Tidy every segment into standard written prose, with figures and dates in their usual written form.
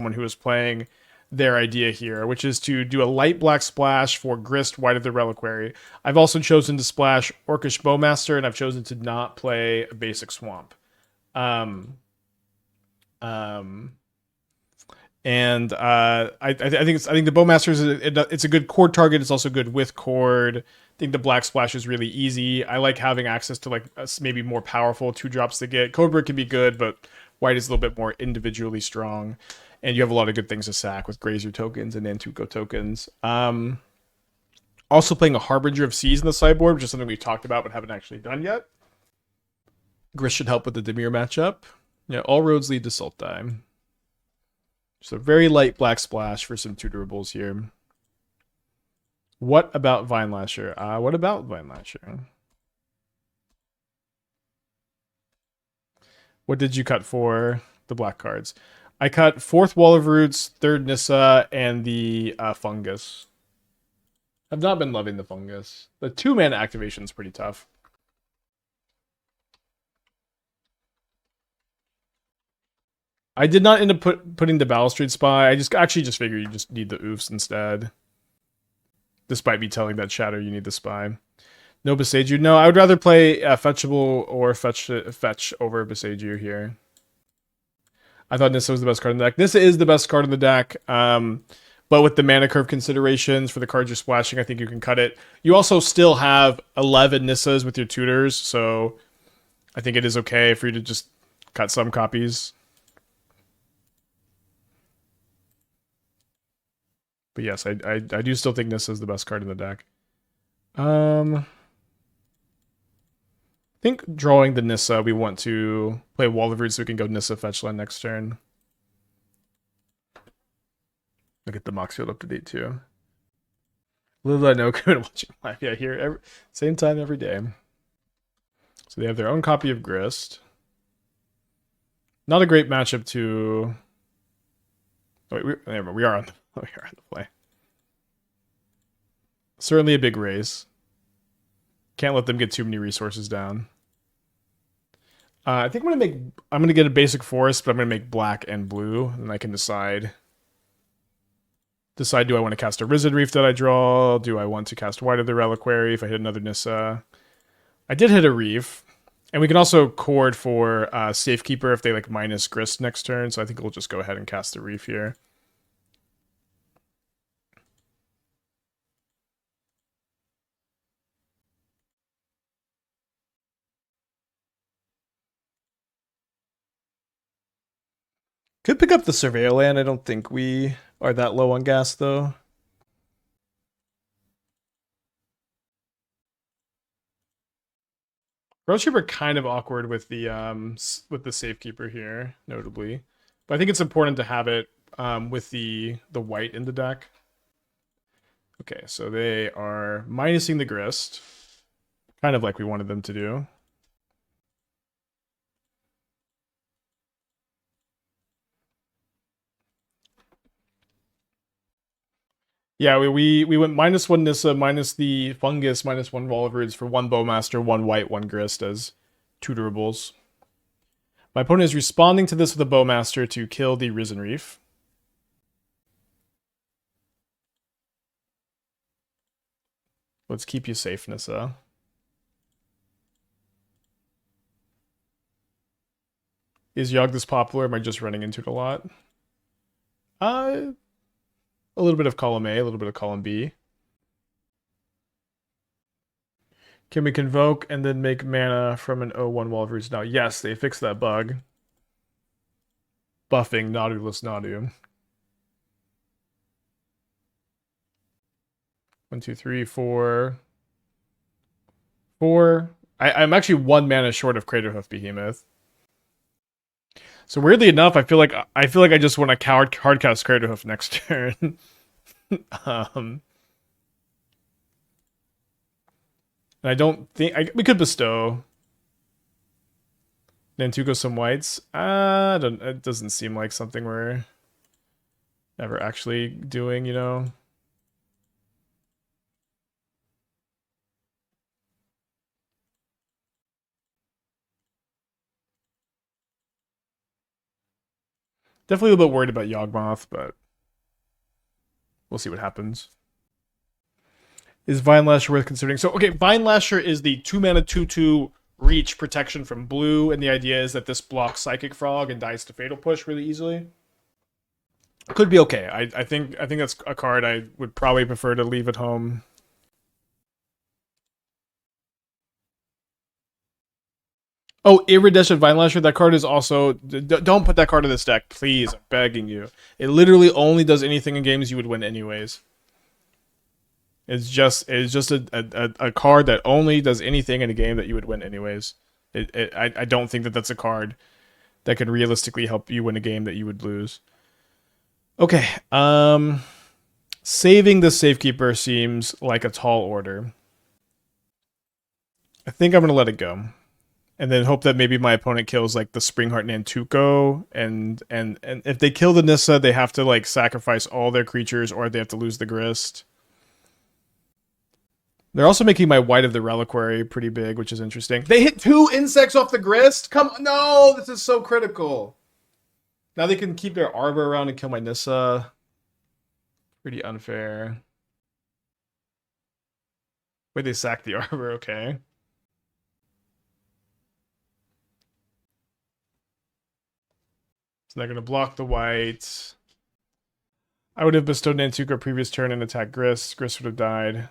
someone who was playing their idea here, which is to do a light black splash for Grist, White of the Reliquary. I've also chosen to splash Orcish Bowmaster, and I've chosen to not play a basic swamp. Um, um, and I think the Bowmaster is it's a good cord target. It's also good with cord. I think the black splash is really easy. I like having access to like maybe more powerful 2 drops to get. Cobra can be good, but white is a little bit more individually strong, and you have a lot of good things to sack with Grazer tokens and Nantuko tokens. Also playing a Harbinger of Seas in the sideboard, which is something we've talked about but haven't actually done yet. Grist should help with the Dimir matchup. Yeah, all roads lead to Sultai. So very light black splash for some tutorables here. What about Vine Lasher? What about Vine Lasher? What did you cut for the black cards? I cut fourth Wall of Roots, third Nissa, and the Fungus. I've not been loving the Fungus. The 2-mana activation is pretty tough. I did not end up putting the Balustrade Spy. I actually just figured you just need the oofs instead. Despite me telling that Shatter you need the Spy. No Beseiju. No, I would rather play Fetchable or Fetch over Beseiju here. I thought Nissa was the best card in the deck. Nissa is the best card in the deck. But with the mana curve considerations for the cards you're splashing, I think you can cut it. You also still have 11 Nissas with your tutors, so I think it is okay for you to just cut some copies. But yes, I do still think Nissa is the best card in the deck. I think drawing the Nissa, we want to play Wall of Roots so we can go Nissa Fetchland next turn. Look at the Moxfield up to date too. Little did I know, coming watching live. Yeah, here same time every day. So they have their own copy of Grist. Not a great matchup to. Oh, wait, we are on the play. Certainly a big race. Can't let them get too many resources down. I think I'm gonna get a basic forest, but I'm gonna make black and blue, and I can decide. Do I want to cast a Risen Reef that I draw? Do I want to cast White of the Reliquary if I hit another Nissa? I did hit a Reef. And we can also cord for Safekeeper if they like minus Grist next turn, so I think we'll just go ahead and cast the Reef here. Could pick up the Surveil land. I don't think we are that low on gas, though. Road Trooper kind of awkward with the Safekeeper here, notably. But I think it's important to have it with the white in the deck. Okay, so they are minusing the Grist. Kind of like we wanted them to do. Yeah, we went -1 Nissa, minus the Fungus, -1 Wall of Roots for 1 Bowmaster, 1 White, 1 Grist as tuturables. My opponent is responding to this with a Bowmaster to kill the Risen Reef. Let's keep you safe, Nissa. Is Yogg this popular? Am I just running into it a lot? A little bit of column A, a little bit of column B. Can we convoke and then make mana from an 0/1 Wall of Roots now? Yes, they fixed that bug. Buffing Nodulus Nodu. 1, 2, 3, 4. 4. I'm actually 1 mana short of Craterhoof Behemoth. So weirdly enough, I feel like I just want to hardcast Craterhoof next turn. And I don't think we could bestow Nantuko some whites. It doesn't seem like something we're ever actually doing, you know. Definitely a little bit worried about Yawgmoth, but we'll see what happens. Is Vine Lasher worth considering? So, okay, Vine Lasher is the 2 mana 2/2 reach protection from blue, and the idea is that this blocks Psychic Frog and dies to Fatal Push really easily. Could be okay. I think that's a card I would probably prefer to leave at home. Oh, Iridescent Vine Lasher. That card is also. Don't put that card in this deck, please. I'm begging you. It literally only does anything in games you would win anyways. It's just a card that only does anything in a game that you would win anyways. I don't think that that's a card that can realistically help you win a game that you would lose. Okay. Saving the Safekeeper seems like a tall order. I think I'm gonna let it go, and then hope that maybe my opponent kills like the Springheart Nantuko, and if they kill the Nissa, they have to like sacrifice all their creatures, or they have to lose the Grist. They're also making my White of the Reliquary pretty big, which is interesting. They hit 2 insects off the Grist? Come on, no, this is so critical. Now they can keep their Arbor around and kill my Nissa. Pretty unfair. Wait, they sacked the Arbor, okay. So they're going to block the white. I would have bestowed Nantuko previous turn and attacked Grist. Grist would have died.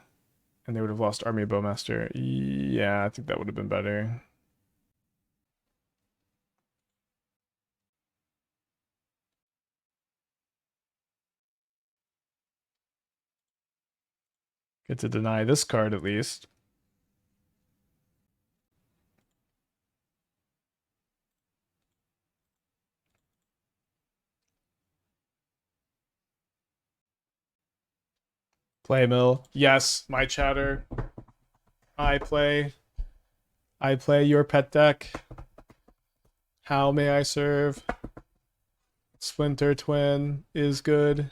And they would have lost Army of Bowmaster. Yeah, I think that would have been better. Get to deny this card at least. Play mill. Yes, my chatter. I play. I play your pet deck. How may I serve? Splinter Twin is good.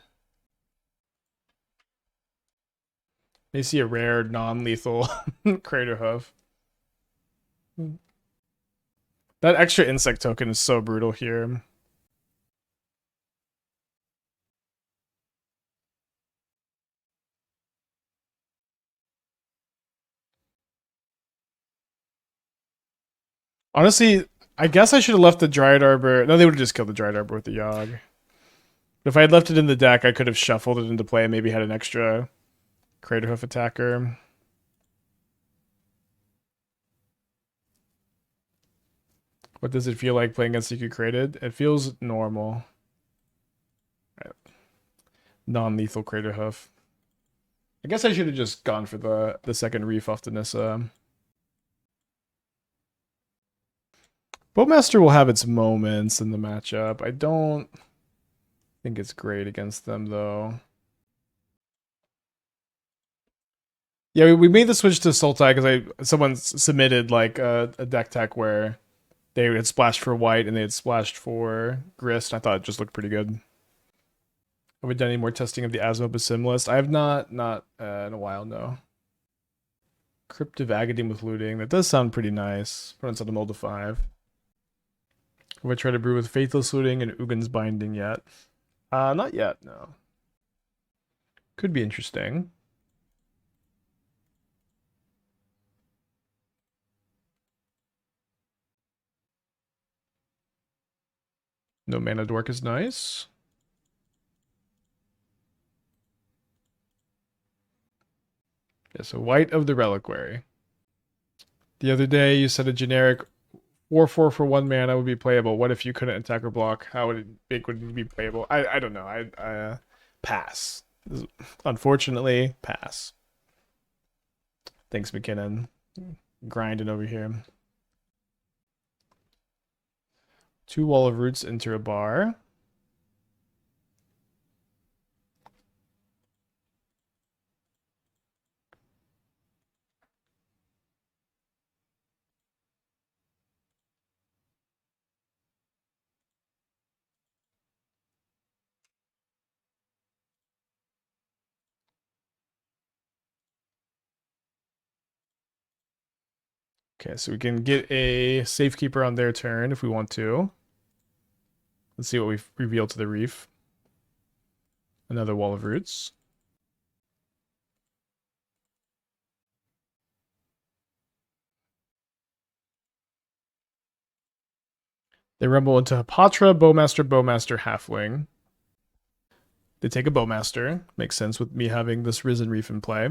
They see a rare non-lethal Crater Hoof. That extra insect token is so brutal here. Honestly, I guess I should have left the Dryad Arbor. No, they would have just killed the Dryad Arbor with the Yogg. But if I had left it in the deck, I could have shuffled it into play and maybe had an extra Crater Hoof attacker. What does it feel like playing against CQ Created? It feels normal. Right. Non-lethal Crater Hoof. I guess I should have just gone for the second Reef off the Nissa. Bowmaster will have its moments in the matchup. I don't think it's great against them, though. Yeah, we made the switch to Sultai because someone submitted like a deck tech where they had splashed for white and they had splashed for Grist. I thought it just looked pretty good. Have we done any more testing of the Asmo Basimilist? I have not in a while, no. Cryptive Agadine with looting. That does sound pretty nice. Runs on a mold of 5. Have I tried to brew with Faithless Looting and Ugin's Binding yet? Not yet, no. Could be interesting. No Mana Dork is nice. Yeah, so White of the Reliquary. The other day you said a generic 4/4 for 1 mana would be playable. What if you couldn't attack or block? How would it be playable? I don't know. I pass. Unfortunately, pass. Thanks, McKinnon. Grinding over here. 2 Wall of Roots, enter a bar. Okay, so we can get a Safekeeper on their turn if we want to. Let's see what we've revealed to the reef. Another wall of roots. They rumble into Hapatra, Bowmaster, Bowmaster, Halfling. They take a Bowmaster. Makes sense with me having this Risen Reef in play.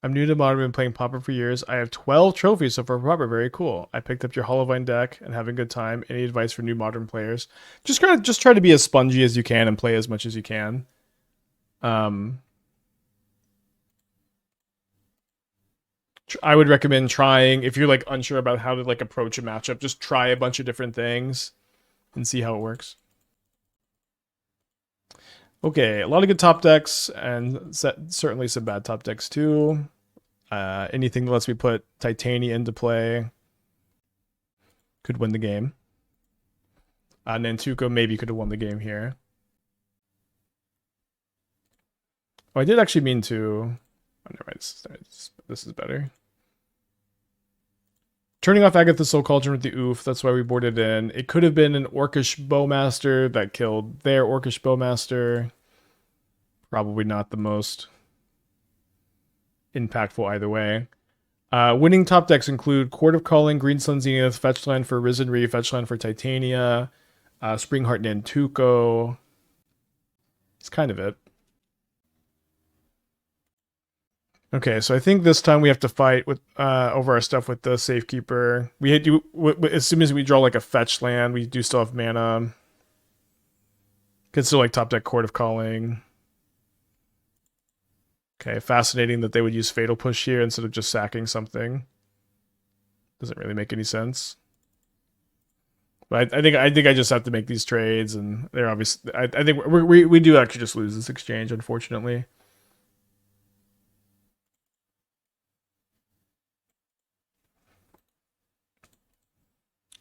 I'm new to Modern, been playing Pauper for years. I have 12 trophies so far for Pauper. Very cool. I picked up your Hollowvine deck and having a good time. Any advice for new Modern players? Just try to be as spongy as you can and play as much as you can. I would recommend trying, if you're like unsure about how to like approach a matchup, just try a bunch of different things and see how it works. Okay, a lot of good top decks and certainly some bad top decks too. Anything that lets me put Titania into play could win the game. Nantuko maybe could have won the game here. Oh, I did actually mean to. Oh, never mind. This is better. Turning off Agatha Soul Cauldron with the oof. That's why we boarded in. It could have been an Orcish Bowmaster that killed their Orcish Bowmaster. Probably not the most impactful either way. Winning top decks include Court of Calling, Greensun Zenith, Fetch Land for Risen Reef, Fetch Land for Titania, Springheart Nantuko. It's kind of it. Okay, so I think this time we have to fight with over our stuff with the Safekeeper. We do as soon as we draw like a fetch land, we do still have mana. Could still like top deck Court of Calling. Okay, fascinating that they would use Fatal Push here instead of just sacking something. Doesn't really make any sense. But I think I just have to make these trades, and they're obviously. I think we do actually just lose this exchange, unfortunately.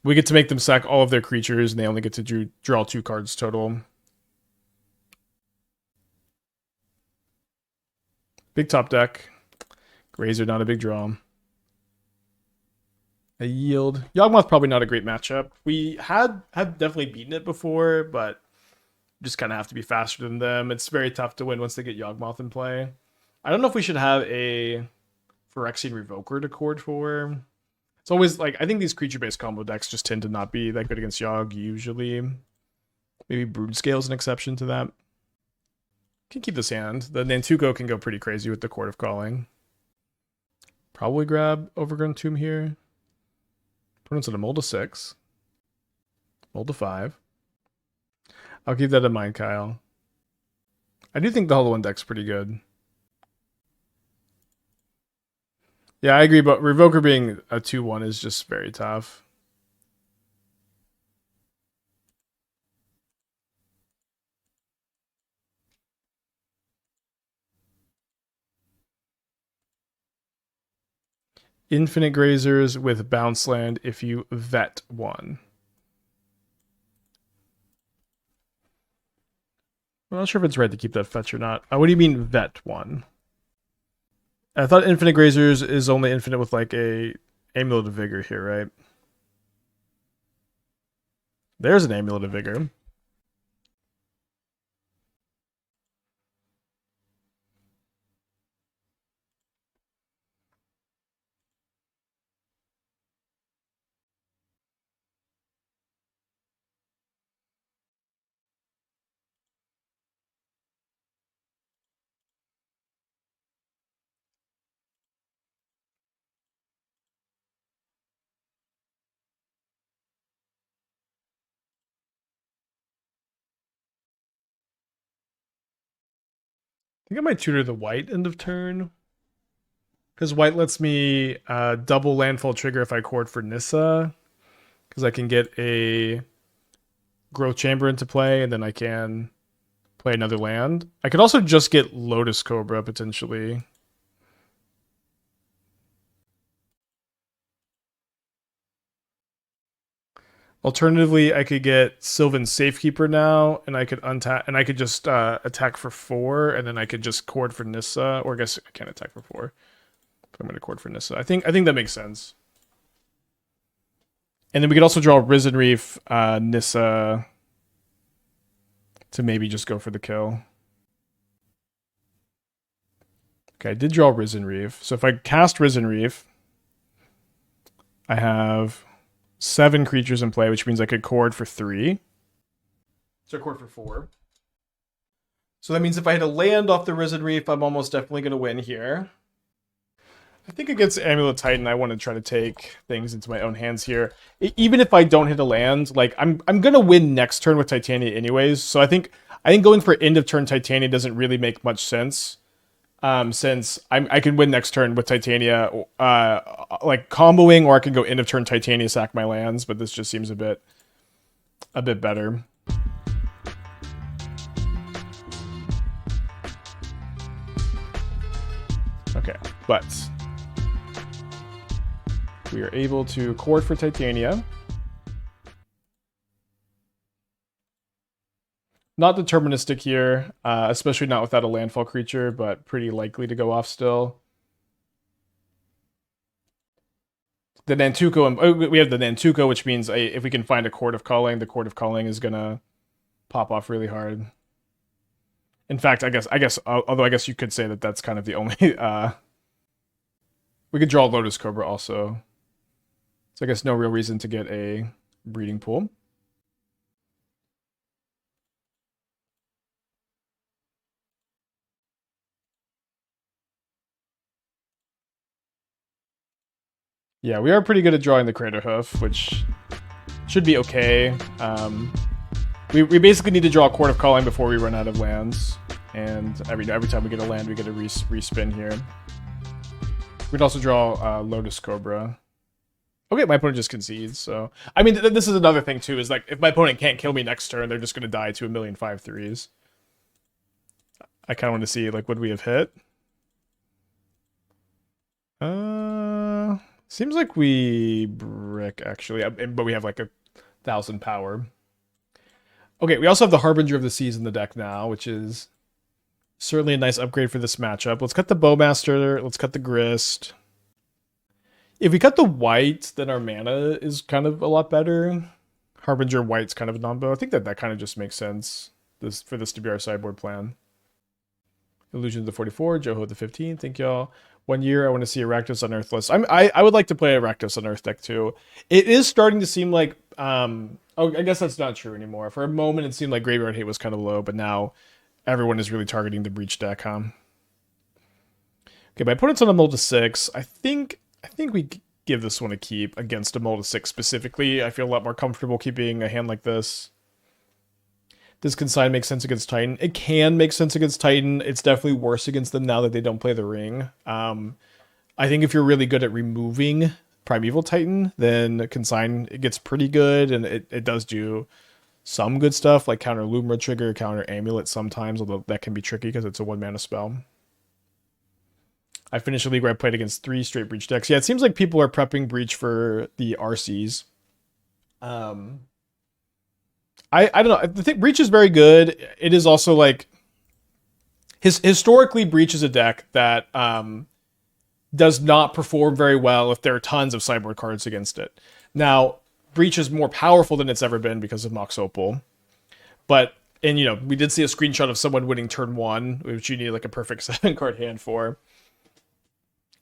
We get to make them sack all of their creatures, and they only get to draw 2 cards total. Big top deck. Grays are not a big draw. A yield. Yawgmoth probably not a great matchup. We have definitely beaten it before, but just kind of have to be faster than them. It's very tough to win once they get Yawgmoth in play. I don't know if we should have a Phyrexian Revoker to cord for. It's always like, I think these creature-based combo decks just tend to not be that good against Yogg usually. Maybe Brood is an exception to that. Can keep this hand. The Nantuko can go pretty crazy with the Court of Calling. Probably grab Overgrown Tomb here. Opponent's at a mold of 6. Mold of 5. I'll keep that in mind, Kyle. I do think the Hollow One deck's pretty good. Yeah, I agree, but Revoker being a 2-1 is just very tough. Infinite Grazers with Bounce Land if you vet 1. I'm not sure if it's right to keep that fetch or not. What do you mean vet 1? I thought Infinite Grazers is only infinite with like a Amulet of Vigor here, right? There's an Amulet of Vigor. I think I might tutor the white end of turn. Because white lets me double landfall trigger if I cord for Nissa. Because I can get a Growth Chamber into play, and then I can play another land. I could also just get Lotus Cobra, potentially. Alternatively, I could get Sylvan Safekeeper now, and I could untap, and I could just attack for 4, and then I could just cord for Nissa, or I guess I can't attack for 4. But I'm gonna cord for Nissa. I think that makes sense. And then we could also draw Risen Reef, Nissa, to maybe just go for the kill. Okay, I did draw Risen Reef. So if I cast Risen Reef, I have 7 creatures in play, which means I could cord for 3. So cord for 4. So that means if I had a land off the Risen Reef, I'm almost definitely going to win here. I think against Amulet Titan, I want to try to take things into my own hands here. Even if I don't hit a land, like I'm gonna win next turn with Titania anyways. So I think going for end of turn Titania doesn't really make much sense. Since I can win next turn with Titania, like comboing, or I can go end of turn Titania, sack my lands. But this just seems a bit better. Okay, but we are able to cord for Titania. Not deterministic here, especially not without a landfall creature, but pretty likely to go off still. The Nantuko, we have the Nantuko, which means if we can find a Court of Calling, the Court of Calling is gonna pop off really hard. In fact, although I guess you could say that that's kind of the only. We could draw Lotus Cobra also. So I guess no real reason to get a breeding pool. Yeah, we are pretty good at drawing the Crater Hoof, which should be okay. We basically need to draw a Court of Calling before we run out of lands. And every time we get a land, we get a respin here. We'd also draw Lotus Cobra. Okay, my opponent just concedes, so... I mean, this is another thing, too, is like, if my opponent can't kill me next turn, they're just going to die to 1,000,000 5/3s. I kind of want to see, like, would we have hit? Seems like we brick, actually, but we have, like, 1,000 power. Okay, we also have the Harbinger of the Seas in the deck now, which is certainly a nice upgrade for this matchup. Let's cut the Bowmaster, let's cut the Grist. If we cut the white, then our mana is kind of a lot better. Harbinger white's kind of a non-bow. I think that kind of just makes sense for this to be our sideboard plan. Illusion of the 44, Joho the 15, thank y'all. 1 year, I want to see a Rakdos Unearthless. I would like to play a Rakdos Unearth deck too. It is starting to seem like, oh, I guess that's not true anymore. For a moment, it seemed like Graveyard Hate was kind of low, but now everyone is really targeting the Breach deck, huh? Okay, my opponent's on a Mold to 6. I think we give this one a keep against a Mold to 6 specifically. I feel a lot more comfortable keeping a hand like this. Does Consign make sense against Titan? It can make sense against Titan. It's definitely worse against them now that they don't play the ring. I think if you're really good at removing Primeval Titan, then Consign, it gets pretty good, and it does do some good stuff, like counter Lumra Trigger, counter Amulet sometimes, although that can be tricky because it's a 1-mana spell. I finished a league where I played against 3 straight Breach decks. Yeah, it seems like people are prepping Breach for the RCs. I don't know. I think Breach is very good. It is also like historically Breach is a deck that does not perform very well if there are tons of sideboard cards against it. Now, Breach is more powerful than it's ever been because of Mox Opal. And we did see a screenshot of someone winning turn 1, which you need like a perfect 7-card hand for.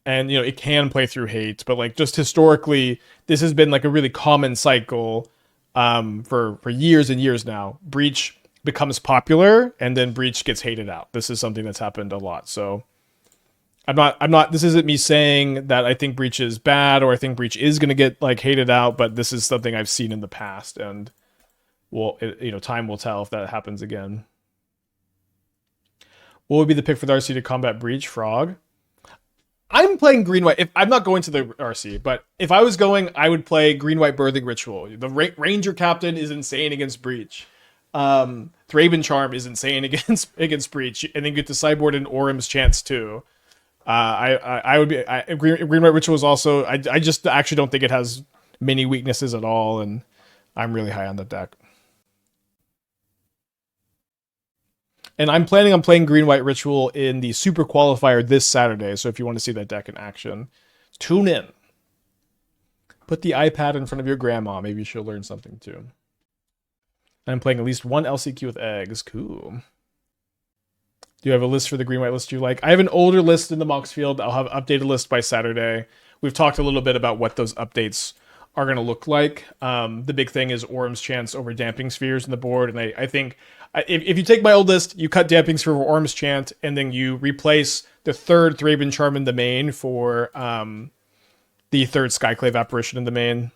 And it can play through hate, but like just historically, this has been like a really common cycle. For years and years now. Breach becomes popular, and then Breach gets hated out. This is something that's happened a lot. So I'm not. This isn't me saying that I think Breach is bad or I think Breach is going to get like hated out, but this is something I've seen in the past, and time will tell if that happens again. What would be the pick for the RC to combat Breach? Frog. I'm playing green-white. If I'm not going to the RC, but if I was going, I would play green-white Birthing Ritual. The Ranger Captain is insane against Breach. Thraben Charm is insane against Breach, and then you get the sideboard and Orim's Chance too. I would be green-white Ritual is also. I just actually don't think it has many weaknesses at all, and I'm really high on that deck. And I'm planning on playing Green White Ritual in the Super Qualifier this Saturday. So if you want to see that deck in action, tune in. Put the iPad in front of your grandma. Maybe she'll learn something too. I'm playing at least one LCQ with eggs. Cool. Do you have a list for the Green White list you like? I have an older list in the Mox field. I'll have an updated list by Saturday. We've talked a little bit about what those updates are going to look like. The big thing is Orm's Chance over Damping Spheres in the board. And I think if you take my old list, you cut Damping Sphere for Orm's Chant, and then you replace the third Thraben Charm in the main for the third Skyclave Apparition in the main.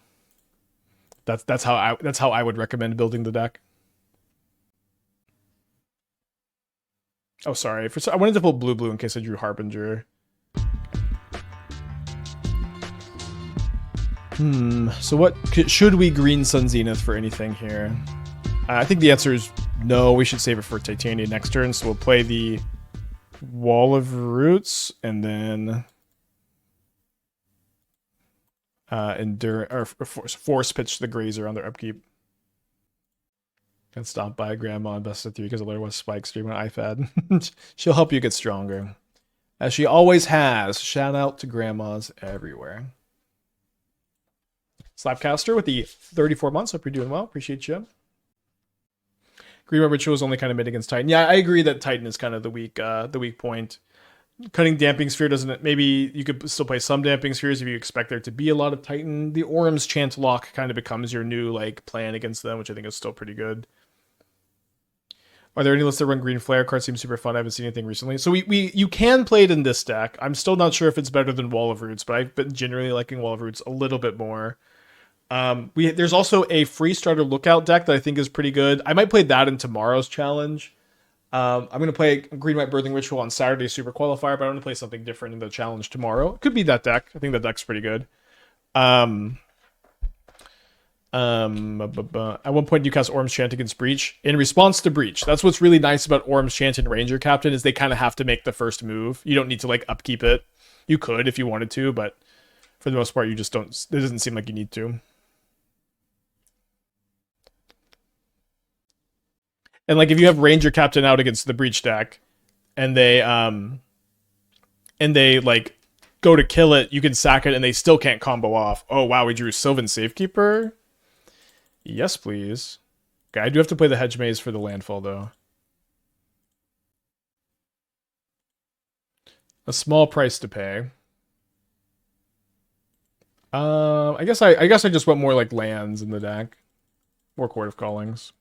That's how I would recommend building the deck. Oh, sorry. I wanted to pull blue in case I drew Harbinger. So what should we green Sun Zenith for anything here? I think the answer is no. We should save it for Titania next turn. So we'll play the Wall of Roots and then force pitch the Grazer on their upkeep. And stomp by Grandma and best of 3 because Alert was Spike stream on iPad. She'll help you get stronger, as she always has. Shout out to grandmas everywhere. Slapcaster with the 34 months. Hope you're doing well. Appreciate you. Green White Ritual is only kind of mid against Titan. Yeah, I agree that Titan is kind of the weak point. Cutting Damping Sphere doesn't. Maybe you could still play some Damping Spheres if you expect there to be a lot of Titan. The Orm's Chant lock kind of becomes your new plan against them, which I think is still pretty good. Are there any lists that run Green Flare? Card seems super fun. I haven't seen anything recently. So you can play it in this deck. I'm still not sure if it's better than Wall of Roots, but I've been generally liking Wall of Roots a little bit more. There's also a free starter lookout deck that I think is pretty good. I might play that in tomorrow's challenge. I'm going to play Green White Birthing Ritual on Saturday Super Qualifier, but I want to play something different in the challenge tomorrow. It could be that deck. I think that deck's pretty good. At one point you cast Orm's Chant against Breach in response to Breach. That's what's really nice about Orm's Chant and Ranger Captain is they kind of have to make the first move. You don't need to upkeep it. You could if you wanted to, but for the most part you just don't. It doesn't seem like you need to. And if you have Ranger Captain out against the Breach deck, and they go to kill it, you can sack it, and they still can't combo off. Oh wow, we drew Sylvan Safekeeper. Yes, please. Okay, I do have to play the Hedge Maze for the landfall though. A small price to pay. I guess I just want more lands in the deck, more Court of Callings.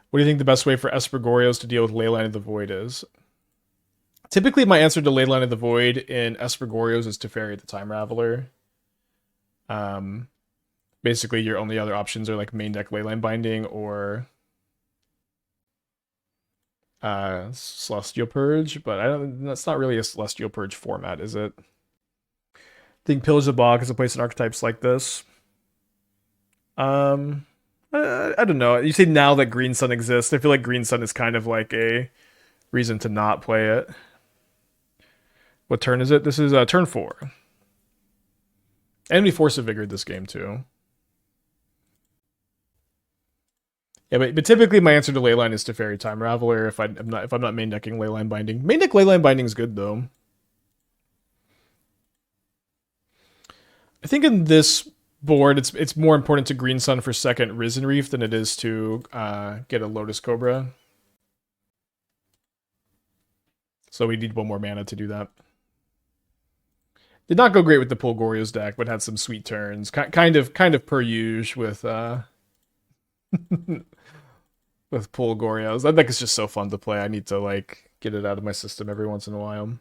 What do you think the best way for Espergorios to deal with Leyline of the Void is? Typically, my answer to Leyline of the Void in Espergorios is Teferi the Time Raveler. Basically, your only other options are main deck Leyline Binding or Celestial Purge, but that's not really a Celestial Purge format, is it? I think Pillage of Bog is a place in archetypes like this. I don't know. You say now that Green Sun exists. I feel like Green Sun is kind of a reason to not play it. What turn is it? This is turn 4. And we Force of Vigor this game too. Yeah, but typically my answer to Leyline is Teferi Time Raveler if I'm not main decking Leyline Binding. Main deck Leyline Binding is good though. I think in this board it's more important to Green Sun for second Risen Reef than it is to get a Lotus Cobra. So we need one more mana to do that. Did not go great with the Polgorios deck, but had some sweet turns. Kind of per usual with with Polgorios. That deck is just so fun to play. I need to get it out of my system every once in a while.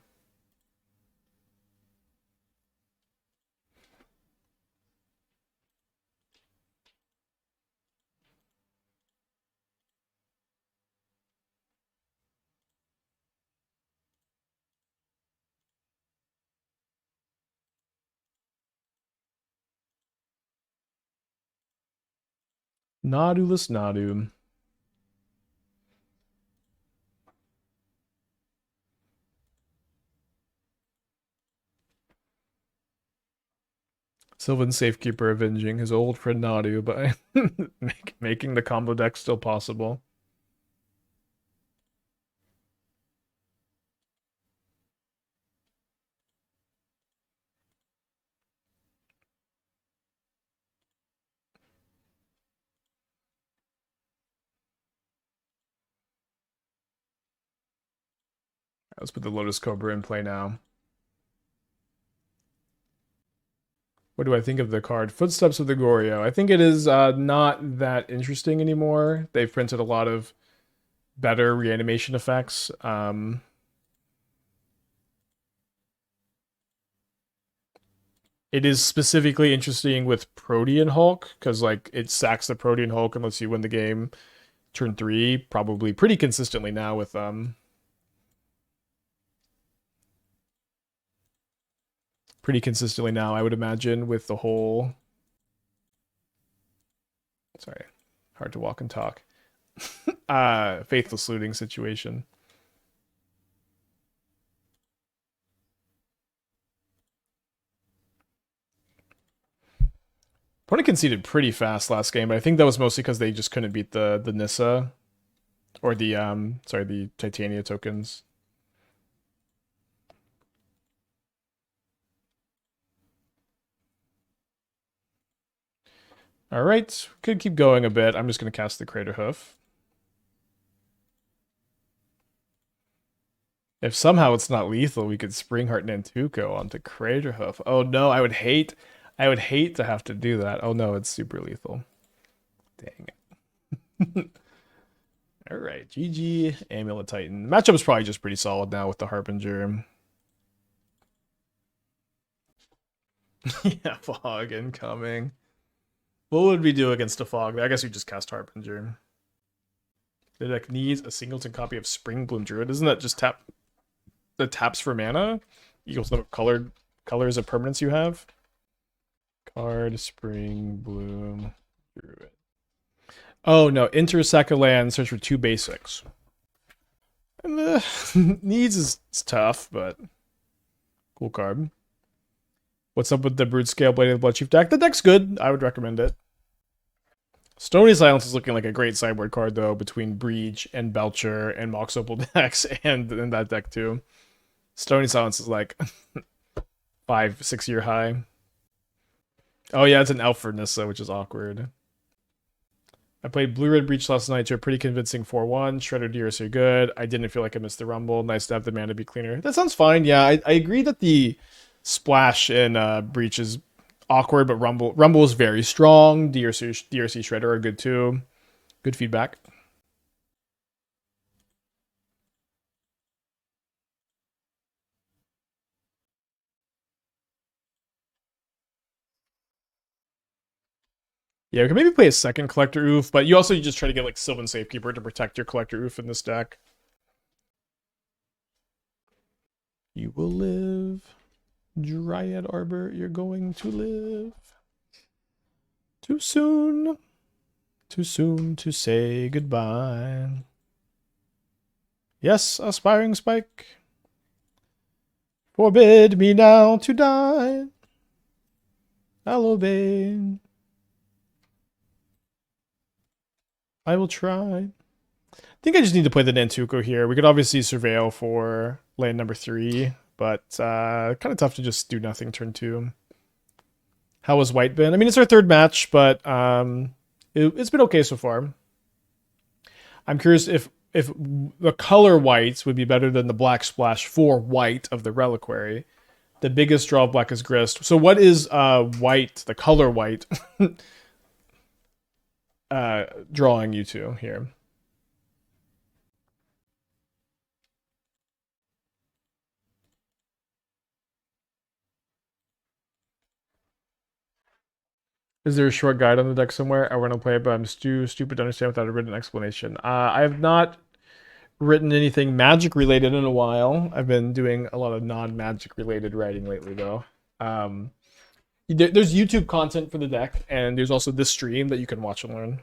Nodulus Nodum. Sylvan Safekeeper avenging his old friend Nadu by making the combo deck still possible. Let's put the Lotus Cobra in play now. What do I think of the card? Footsteps of the Goryo. I think it is not that interesting anymore. They've printed a lot of better reanimation effects. It is specifically interesting with Protean Hulk because like it sacks the Protean Hulk and lets you win the game turn 3, probably pretty consistently now with pretty consistently now, I would imagine, with the whole sorry, hard to walk and talk. Faithless looting situation. Opponent conceded pretty fast last game, but I think that was mostly because they just couldn't beat the Nissa or the the Titania tokens. All right, could keep going a bit. I'm just going to cast the Crater Hoof. If somehow it's not lethal, we could Springheart Nantuko onto Crater Hoof. Oh no, I would hate to have to do that. Oh no, it's super lethal. Dang it. All right, GG, Amulet Titan. Matchup is probably just pretty solid now with the Harbinger. Yeah, fog incoming. What would we do against a fog? I guess we just cast Harbinger. The deck needs a singleton copy of Springbloom Druid. Isn't that just the taps for mana equals the colors of permanence you have? Card Springbloom Druid. Oh no, enter a sack of land, search for 2 basics. And the needs is tough, but cool card. What's up with the Brood Scale Bladed Bloodchief deck? The deck's good. I would recommend it. Stony Silence is looking like a great sideboard card, though, between Breach and Belcher and Mox Opal decks, and in that deck, too. Stony Silence is like 5-6 year high. Oh, yeah, it's an elf for Nissa, which is awkward. I played Blue-Red Breach last night to a pretty convincing 4-1. Shredder Deers are good. I didn't feel like I missed the Rumble. Nice to have the mana be cleaner. That sounds fine. Yeah, I agree that the Splash in Breach is awkward, but Rumble is very strong. DRC Shredder are good too. Good feedback. Yeah, we can maybe play a second Collector Oof, but you also just try to get like Sylvan Safekeeper to protect your Collector Oof in this deck. You will live. Dryad Arbor, you're going to live. Too soon. Too soon to say goodbye. Yes, aspiring Spike. Forbid me now to die. I'll obey. I will try. I think I just need to play the Nantuko here. We could obviously surveil for land number 3, but kind of tough to just do nothing turn 2. How was White been? I mean, it's our 3rd match, but it's been okay so far. I'm curious if the color white would be better than the black splash for white of the Reliquary. The biggest draw of black is Grist. So what is white, the color white, drawing you to here? Is there a short guide on the deck somewhere? I want to play it, but I'm too stupid to understand without a written explanation. I have not written anything magic related in a while. I've been doing a lot of non-magic related writing lately, though. There's YouTube content for the deck, and there's also this stream that you can watch and learn.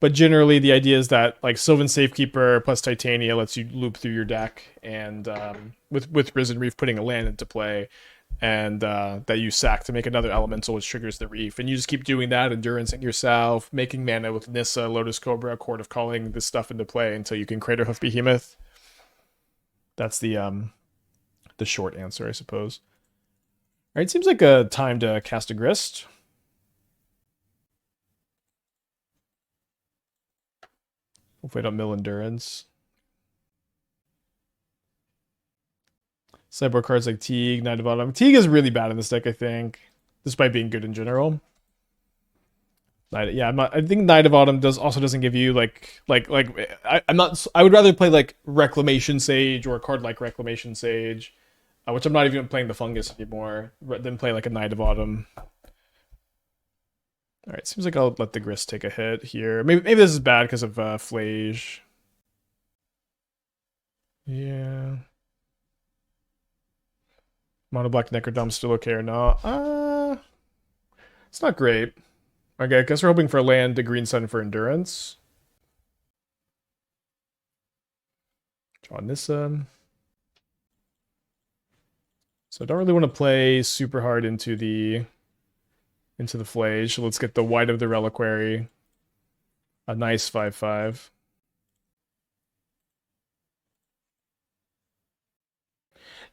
But generally, the idea is that like Sylvan Safekeeper plus Titania lets you loop through your deck, and with Risen Reef putting a land into play, and that you sack to make another elemental, which triggers the reef. And you just keep doing that, enduranceing yourself, making mana with Nissa, Lotus Cobra, Court of Calling this stuff into play until you can Crater Hoof Behemoth. That's the short answer, I suppose. All right, seems like a time to cast a Grist. Hopefully I don't mill endurance. Sideboard cards like Teague, Knight of Autumn. Teague is really bad in this deck, I think, despite being good in general. Yeah, I'm not. I think Knight of Autumn doesn't give you I'm not. I would rather play like Reclamation Sage or a card like Reclamation Sage, which I'm not even playing the Fungus anymore, than play like a Knight of Autumn. All right, seems like I'll let the Grist take a hit here. Maybe this is bad because of Flage. Yeah. Mono Black Necrodome still okay or not? It's not great. Okay, I guess we're hoping for a land to Green Sun for Endurance. Draw Nissa. So I don't really want to play super hard into the Flage. So let's get the White of the Reliquary. A nice 5/5.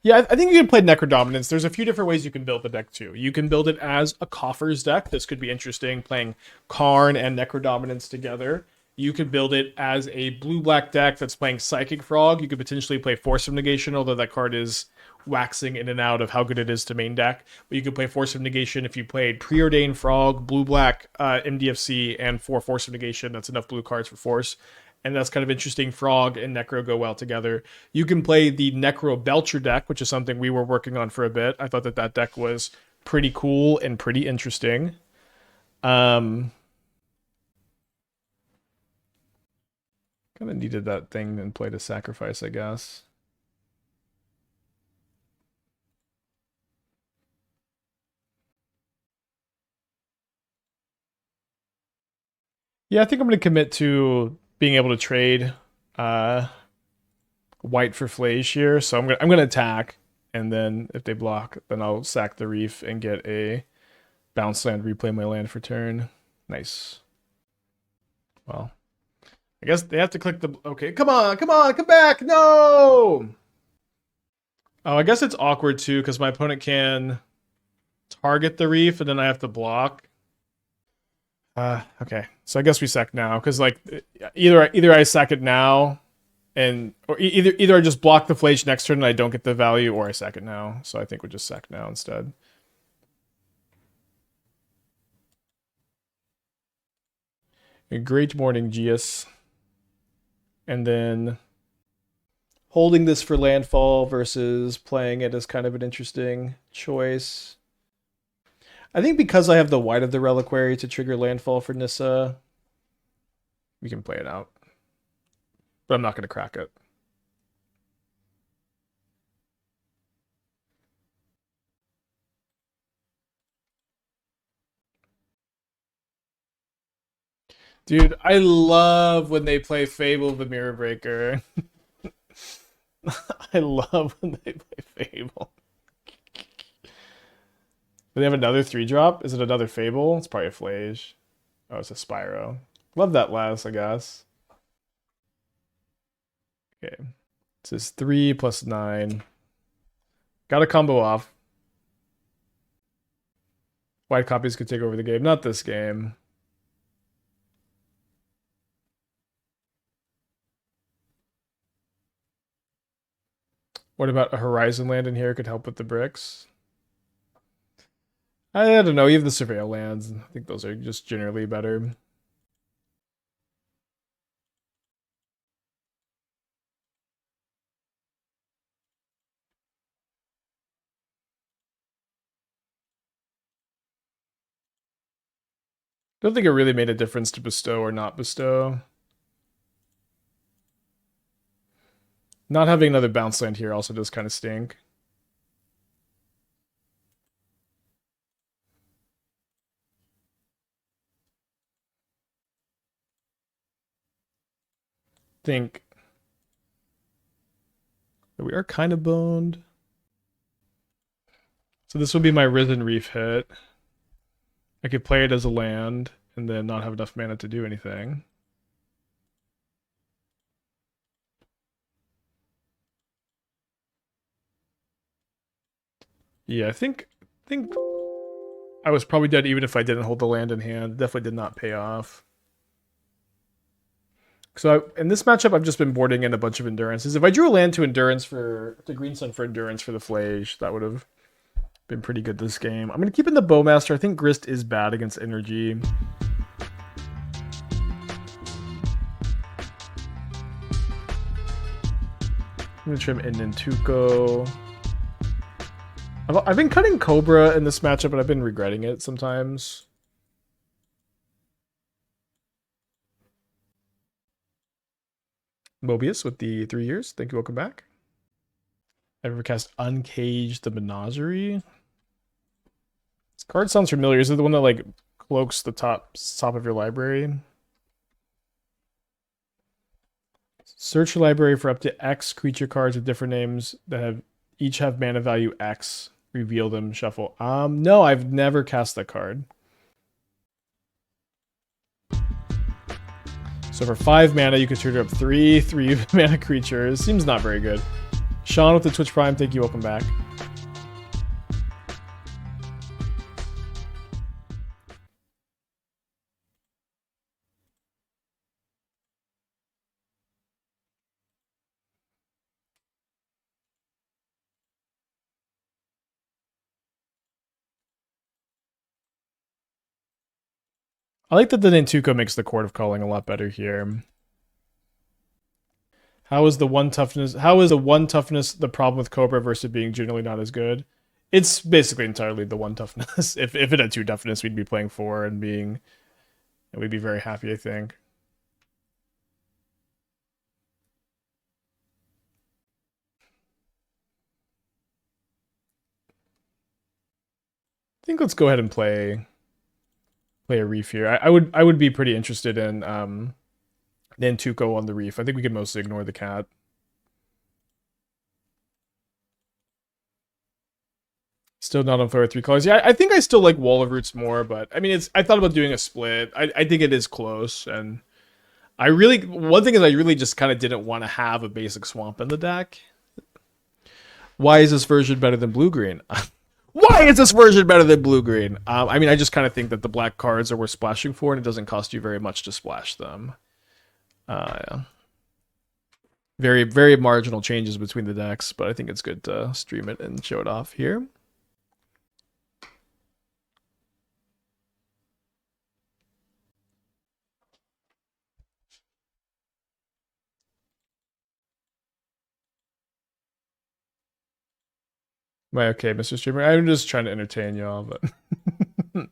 Yeah, I think you can play Necrodominance. There's a few different ways you can build the deck too. You can build it as a Coffers deck. This could be interesting, playing Karn and Necrodominance together. You could build it as a blue-black deck that's playing Psychic Frog. You could potentially play Force of Negation, although that card is waxing in and out of how good it is to main deck. But you could play Force of Negation if you played Preordained Frog, blue-black MDFC, and 4 Force of Negation. That's enough blue cards for Force. And that's kind of interesting. Frog and Necro go well together. You can play the Necro Belcher deck, which is something we were working on for a bit. I thought that deck was pretty cool and pretty interesting. Kind of needed that thing and played a sacrifice, I guess. Yeah, I think I'm going to commit to being able to trade white for Flage here. So I'm gonna attack, and then if they block, then I'll sack the Reef and get a bounce land, replay my land for turn. Nice. Well, I guess they have to click the. Okay, come on, come back! No. Oh, I guess it's awkward too because my opponent can target the Reef, and then I have to block. Okay. So I guess we sack now because like either I sack it now, and or either I just block the Flage next turn and I don't get the value, or I sack it now. So I think we'll just sack now instead. A great morning, Gius. And then holding this for landfall versus playing it is kind of an interesting choice. I think because I have the White of the Reliquary to trigger landfall for Nissa, we can play it out. But I'm not going to crack it. Dude, I love when they play Fable of the Mirror Breaker. I love when they play Fable. Do they have another 3-drop? Is it another Fable? It's probably a Flage. Oh, it's a Spyro. Love that last, I guess. Okay. This is 3 plus 9. Got a combo off. White copies could take over the game. Not this game. What about a Horizon land in here could help with the bricks? I don't know. You have the Surveil lands. I think those are just generally better. Don't think it really made a difference to bestow or not bestow. Not having another bounce land here also does kind of stink. Think that we are kind of boned. So this would be my Risen Reef hit. I could play it as a land and then not have enough mana to do anything. Yeah, I think I was probably dead even if I didn't hold the land in hand. Definitely did not pay off. So in this matchup, I've just been boarding in a bunch of endurances. If I drew a land to endurance to Green Sun for endurance for the Flage, that would have been pretty good this game. I'm gonna keep in the Bowmaster. I think Grist is bad against energy. I'm gonna trim Tuco. I've been cutting Cobra in this matchup, and I've been regretting it sometimes. Mobius with the 3 years. Thank you. Welcome back. I've ever cast Uncaged the Menagerie. This card sounds familiar. Is it the one that like cloaks the top of your library? Search your library for up to X creature cards with different names that each have mana value X. Reveal them, shuffle. No, I've never cast that card. So for 5 mana, you can trigger up 3 mana creatures. Seems not very good. Sean with the Twitch Prime, thank you, welcome back. I like that the Nantuko makes the Court of Calling a lot better here. How is the one toughness the problem with Cobra versus being generally not as good? It's basically entirely the one toughness. If it had 2 toughness, we'd be playing 4 and we'd be very happy, I think. I think let's go ahead and play a Reef here. I would be pretty interested in Nantuko on the Reef. I think we can mostly ignore the cat. Still not on fire with 3 colors. Yeah, I think I still like Wall of Roots more, but I mean, I thought about doing a split. I think it is close, and one thing is I really just kind of didn't want to have a basic swamp in the deck. Why is this version better than blue green? Why is this version better than blue green? I mean, I just kind of think that the black cards are worth splashing for, and it doesn't cost you very much to splash them. Yeah. Very, very marginal changes between the decks, but I think it's good to stream it and show it off here. Am I okay, Mr. Streamer? I'm just trying to entertain y'all, but not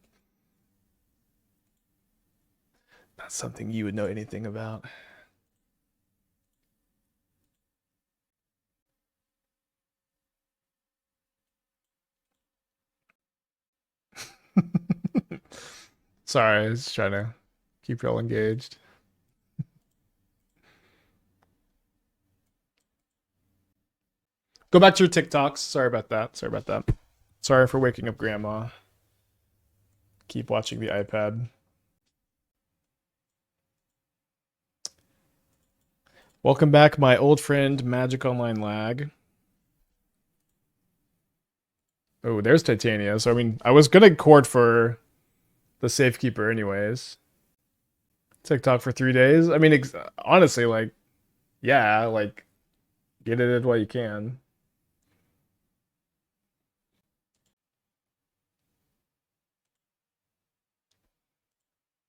something you would know anything about. Sorry, I was trying to keep y'all engaged. Go back to your TikToks. Sorry about that. Sorry for waking up grandma. Keep watching the iPad. Welcome back, my old friend Magic Online Lag. Oh, there's Titania. So I mean, I was gonna court for the Safekeeper anyways. TikTok for 3 days. I mean, honestly, like, yeah, like, get it in while you can.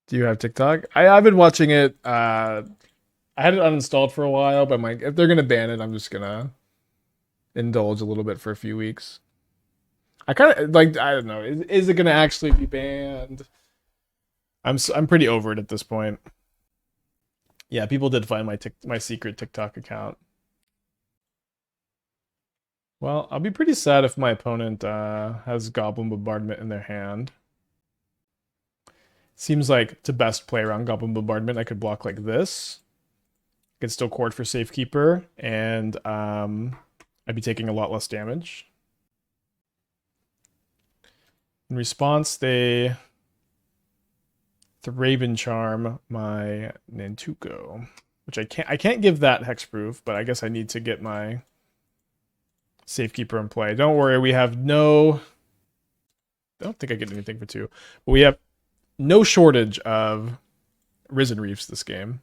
Do you have TikTok? I've been watching it. I had it uninstalled for a while, but I'm like, if they're gonna ban it, I'm just gonna indulge a little bit for a few weeks. I kind of like. I don't know. Is it gonna actually be banned? I'm pretty over it at this point. Yeah, people did find my secret TikTok account. Well, I'll be pretty sad if my opponent has Goblin Bombardment in their hand. Seems like to best play around Goblin Bombardment, I could block like this. I could still court for Safekeeper, and I'd be taking a lot less damage. In response, they Thraben Charm my Nantuko, which I can't give that hexproof, but I guess I need to get my Safekeeper in play. Don't worry, we have no. I don't think I get anything for 2, but we have no shortage of Risen Reefs this game.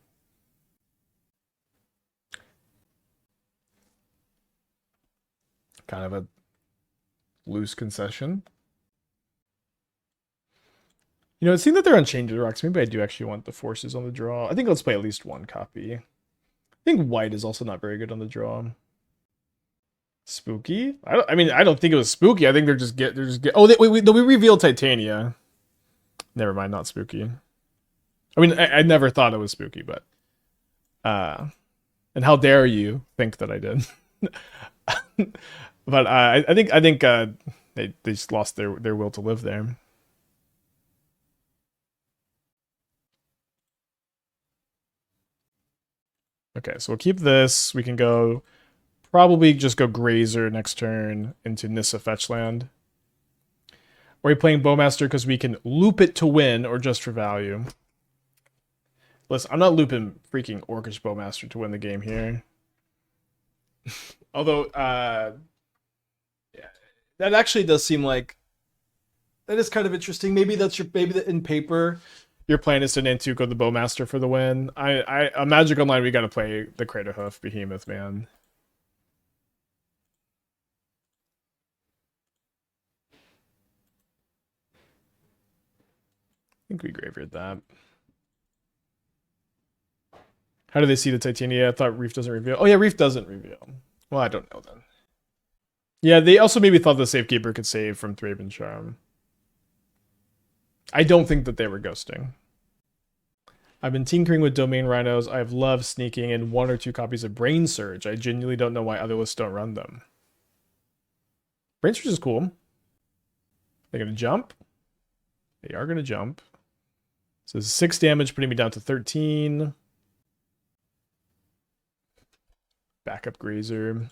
Kind of a loose concession. You know, it seemed that they're Unchained Rocks. Maybe I do actually want the forces on the draw. I think let's play at least 1 copy. I think white is also not very good on the draw. Spooky? I mean, I don't think it was spooky. I think they're just get. Oh, we revealed Titania. Never mind, not spooky. I mean, I never thought it was spooky, but and how dare you think that I did? But I think they just lost their will to live there. Okay, so we'll keep this. We can go probably just go Grazer next turn into Nissa Fetchland. Or are you playing Bowmaster because we can loop it to win or just for value? Listen, I'm not looping freaking Orcish Bowmaster to win the game here. Although, yeah, that actually does seem like that is kind of interesting. Maybe that's maybe in paper your plan is to Nantuko the Bowmaster for the win. A Magic Online, we got to play the Craterhoof Behemoth, man. I think we graveyard that. How do they see the Titania? I thought Reef doesn't reveal. Oh yeah, Reef doesn't reveal. Well, I don't know then. Yeah, they also maybe thought the Safekeeper could save from Thraben Charm. I don't think that they were ghosting. I've been tinkering with Domain Rhinos. I've loved sneaking in 1 or 2 copies of Brain Surge. I genuinely don't know why other lists don't run them. Brain Surge is cool. They're going to jump. They are going to jump. So this is 6 damage, putting me down to 13. Backup Grazer.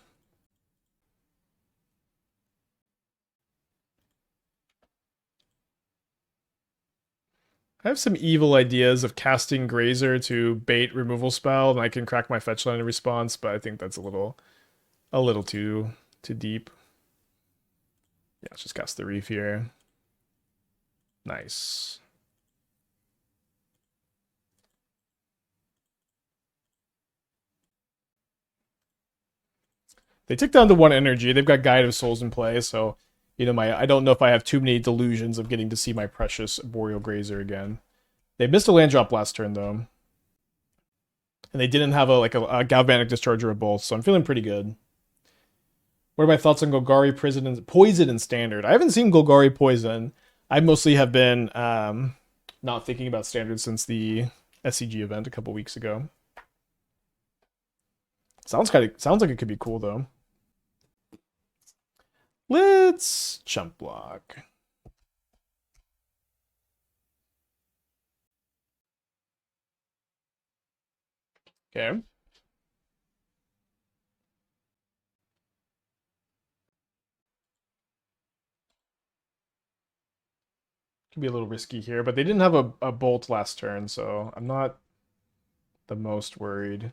I have some evil ideas of casting Grazer to bait removal spell, and I can crack my fetch line in response, but I think that's a little too deep. Yeah, let's just cast the Reef here. Nice. They took down to 1 energy. They've got Guide of Souls in play, so you know I don't know if I have too many delusions of getting to see my precious Boreal Grazer again. They missed a land drop last turn though, and they didn't have a Galvanic Discharge or a Bolt, so I'm feeling pretty good. What are my thoughts on Golgari Poison and Standard? I haven't seen Golgari Poison. I mostly have been not thinking about Standard since the SCG event a couple weeks ago. Sounds like it could be cool though. Let's chump block. Okay. Could be a little risky here, but they didn't have a bolt last turn, so I'm not the most worried.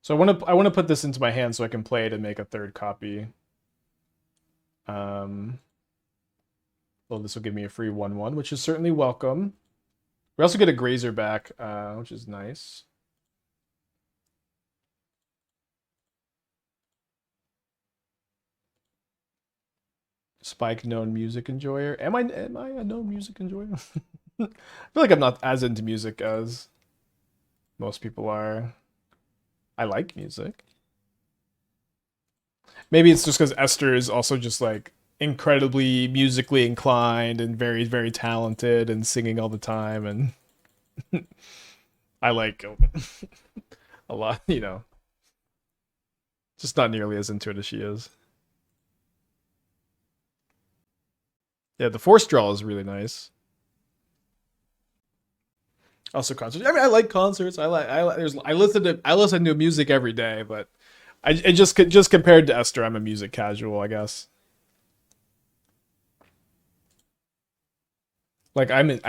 So I want to put this into my hand so I can play it and make a 3rd copy. Well, this will give me a free 1/1, which is certainly welcome. We also get a Grazer back, which is nice. Spike, known music enjoyer. Am I a known music enjoyer? I feel like I'm not as into music as most people are. I like music. Maybe it's just because Esther is also just like incredibly musically inclined and very, very talented and singing all the time. And I like a lot, you know, just not nearly as into it as she is. Yeah, the force draw is really nice. Also concerts. I mean, I like concerts. I listen to music every day, but just compared to Esther, I'm a music casual, I guess. Like I'm an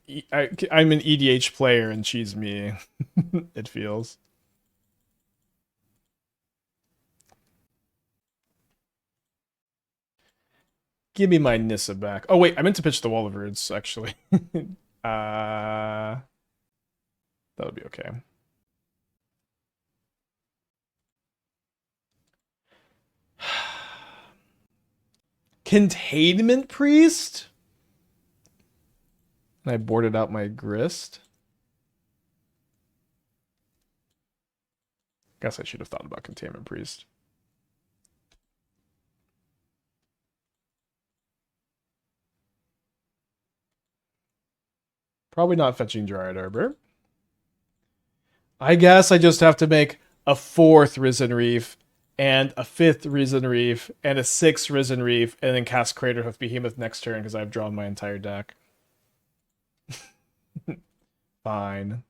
EDH player and she's me. It feels. Give me my Nissa back. Oh wait, I meant to pitch the Wall of Words actually. uh, that'll be okay. Containment Priest. And I boarded out my grist. Guess I should have thought about Containment Priest. Probably not fetching Dryad Arbor. I guess I just have to make a fourth Risen Reef and a fifth Risen Reef and a sixth Risen Reef and then cast Craterhoof Behemoth next turn because I've drawn my entire deck. Fine.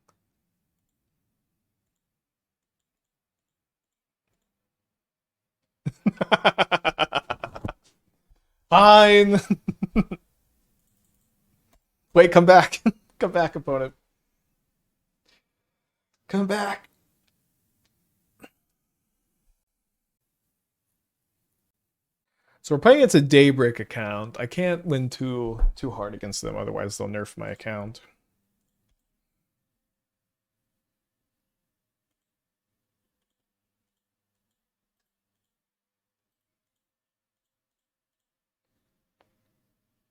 Fine. Wait, come back. Come back, opponent. Come back. So we're playing against a Daybreak account. I can't win too hard against them, otherwise they'll nerf my account.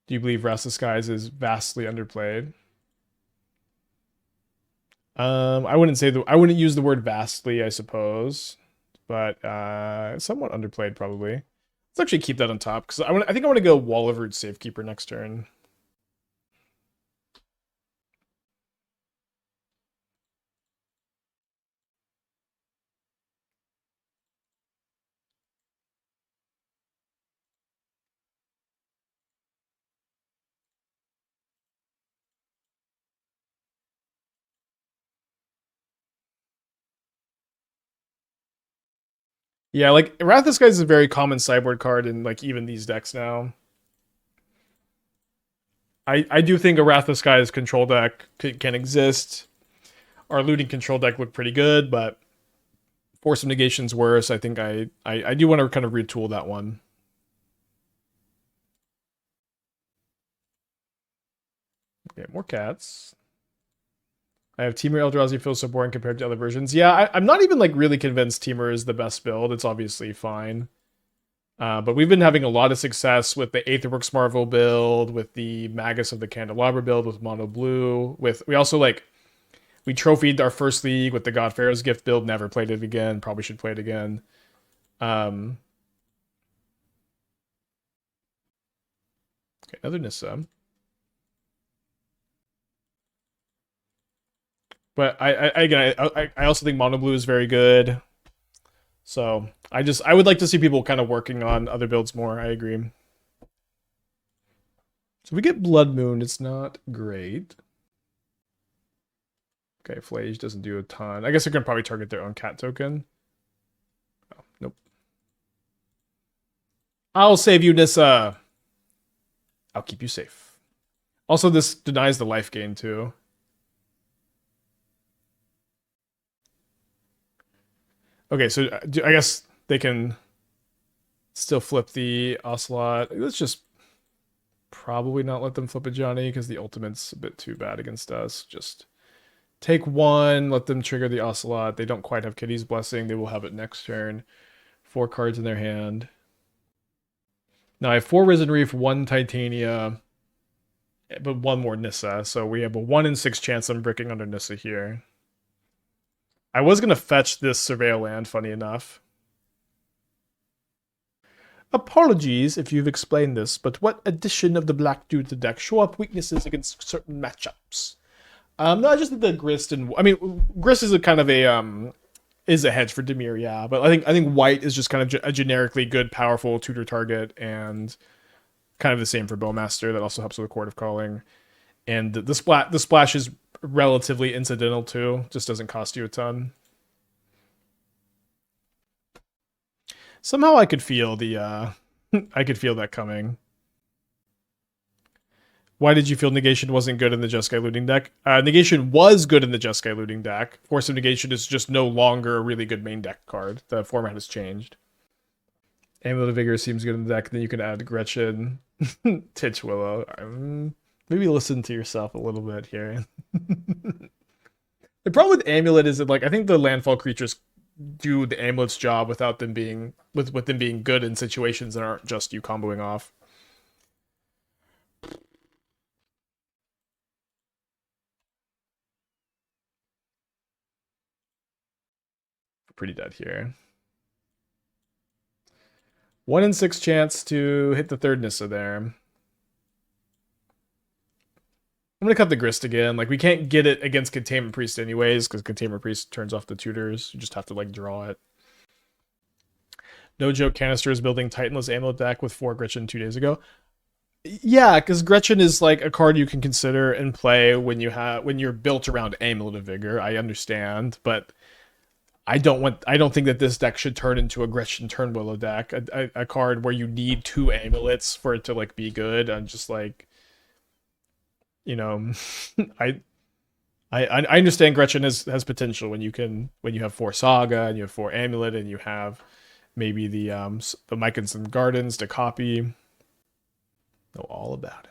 Do you believe Restless Skies is vastly underplayed? I wouldn't say I wouldn't use the word vastly, I suppose, but somewhat underplayed probably. Let's actually keep that on top because I think I want to go Wall of Roots Safekeeper next turn. Yeah, like Wrath of the Skies is a very common sideboard card in like even these decks now. I do think a Wrath of the Skies control deck can exist. Our looting control deck looked pretty good, but Force of Negation's worse. I think I do want to kind of retool that one. Okay, more cats. I have Temur Eldrazi feels so boring compared to other versions. Yeah, I'm not even like really convinced Temur is the best build. It's obviously fine. But we've been having a lot of success with the Aetherworks Marvel build, with the Magus of the Candelabra build, with Mono Blue. We also like we trophied our first league with the God Pharaoh's Gift build. Never played it again. Probably should play it again. Okay, another Nissa. But I also think Mono Blue is very good. So I would like to see people kind of working on other builds more. I agree. So we get Blood Moon. It's not great. Okay, Flage doesn't do a ton. I guess they're gonna probably target their own cat token. Oh, nope. I'll save you, Nissa. I'll keep you safe. Also, this denies the life gain too. Okay, so I guess they can still flip the Ocelot. Let's just probably not let them flip a Johnny because the ultimate's a bit too bad against us. Just take one, let them trigger the Ocelot. They don't quite have Kitty's Blessing. They will have it next turn. 4 cards in their hand. Now I have 4 Risen Reef, 1 Titania, but 1 more Nissa. So we have a 1 in 6 chance I'm bricking under Nissa here. I was going to fetch this Surveil land, funny enough. Apologies if you've explained this, but what addition of the black do to the deck show up weaknesses against certain matchups? No, I just think the Grist and I mean Grist is a kind of a is a hedge for Dimir, yeah. But I think White is just kind of a generically good, powerful tutor target, and kind of the same for Bowmaster. That also helps with the Court of Calling. And the splash is relatively incidental too. Just doesn't cost you a ton. Somehow I could feel the I could feel that coming. Why did you feel negation wasn't good in the Jeskai looting deck? Negation was good in the Jeskai looting deck. Force of Negation is just no longer a really good main deck card. The format has changed. Amulet of Vigor seems good in the deck. Then you can add Gretchen, Titch Willow. Maybe listen to yourself a little bit here. The problem with Amulet is that, like, I think the landfall creatures do the Amulet's job without them being with them being good in situations that aren't just you comboing off. Pretty dead here. 1 in 6 chance to hit the third Nissa there. I'm gonna cut the Grist again. Like, we can't get it against Containment Priest anyways, because Containment Priest turns off the tutors. You just have to, like, draw it. No joke, Canister is building Titanless Amulet deck with 4 Gretchen 2 days ago. Yeah, because Gretchen is like a card you can consider and play when you're built around Amulet of Vigor. I understand, but I don't think that this deck should turn into a Gretchen Turnwillow deck, a card where you need 2 amulets for it to, like, be good. I'm just like, you know, I understand Gretchen has potential when you have 4 Saga and you have 4 Amulet and you have maybe the Myconson Gardens to copy. Know all about it.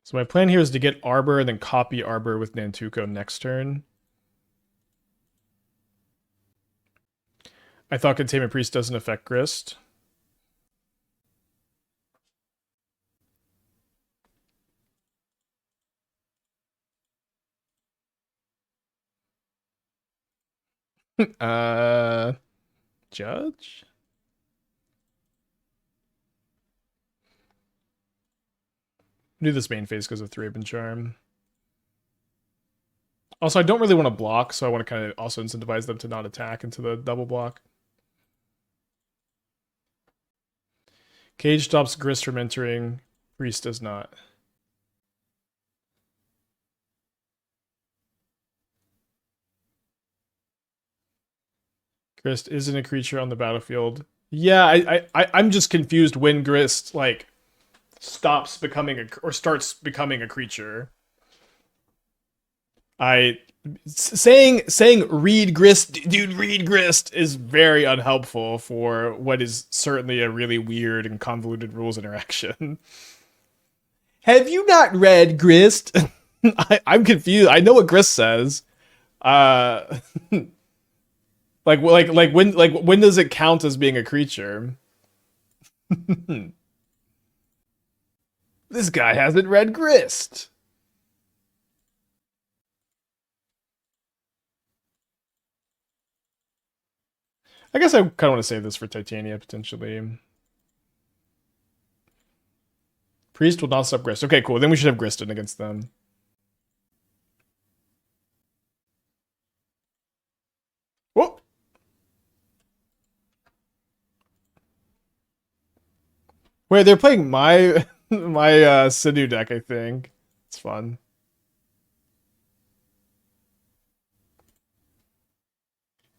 So my plan here is to get Arbor and then copy Arbor with Nantuko next turn. I thought Containment Priest doesn't affect Grist. Judge? Do this main phase because of 3-Open Charm. Also, I don't really want to block, so I want to kind of also incentivize them to not attack into the double block. Cage stops Grist from entering. Priest does not. Grist isn't a creature on the battlefield. Yeah, I'm just confused when Grist, like, stops becoming or starts becoming a creature. Saying read Grist, dude, read Grist is very unhelpful for what is certainly a really weird and convoluted rules interaction. Have you not read Grist? I'm confused. I know what Grist says. Like when does it count as being a creature? This guy hasn't read Grist. I guess I kind of want to save this for Titania, potentially. Priest will not stop Grist. Okay, cool. Then we should have Griston against them. Whoa! Wait, they're playing my Sinew deck, I think. It's fun.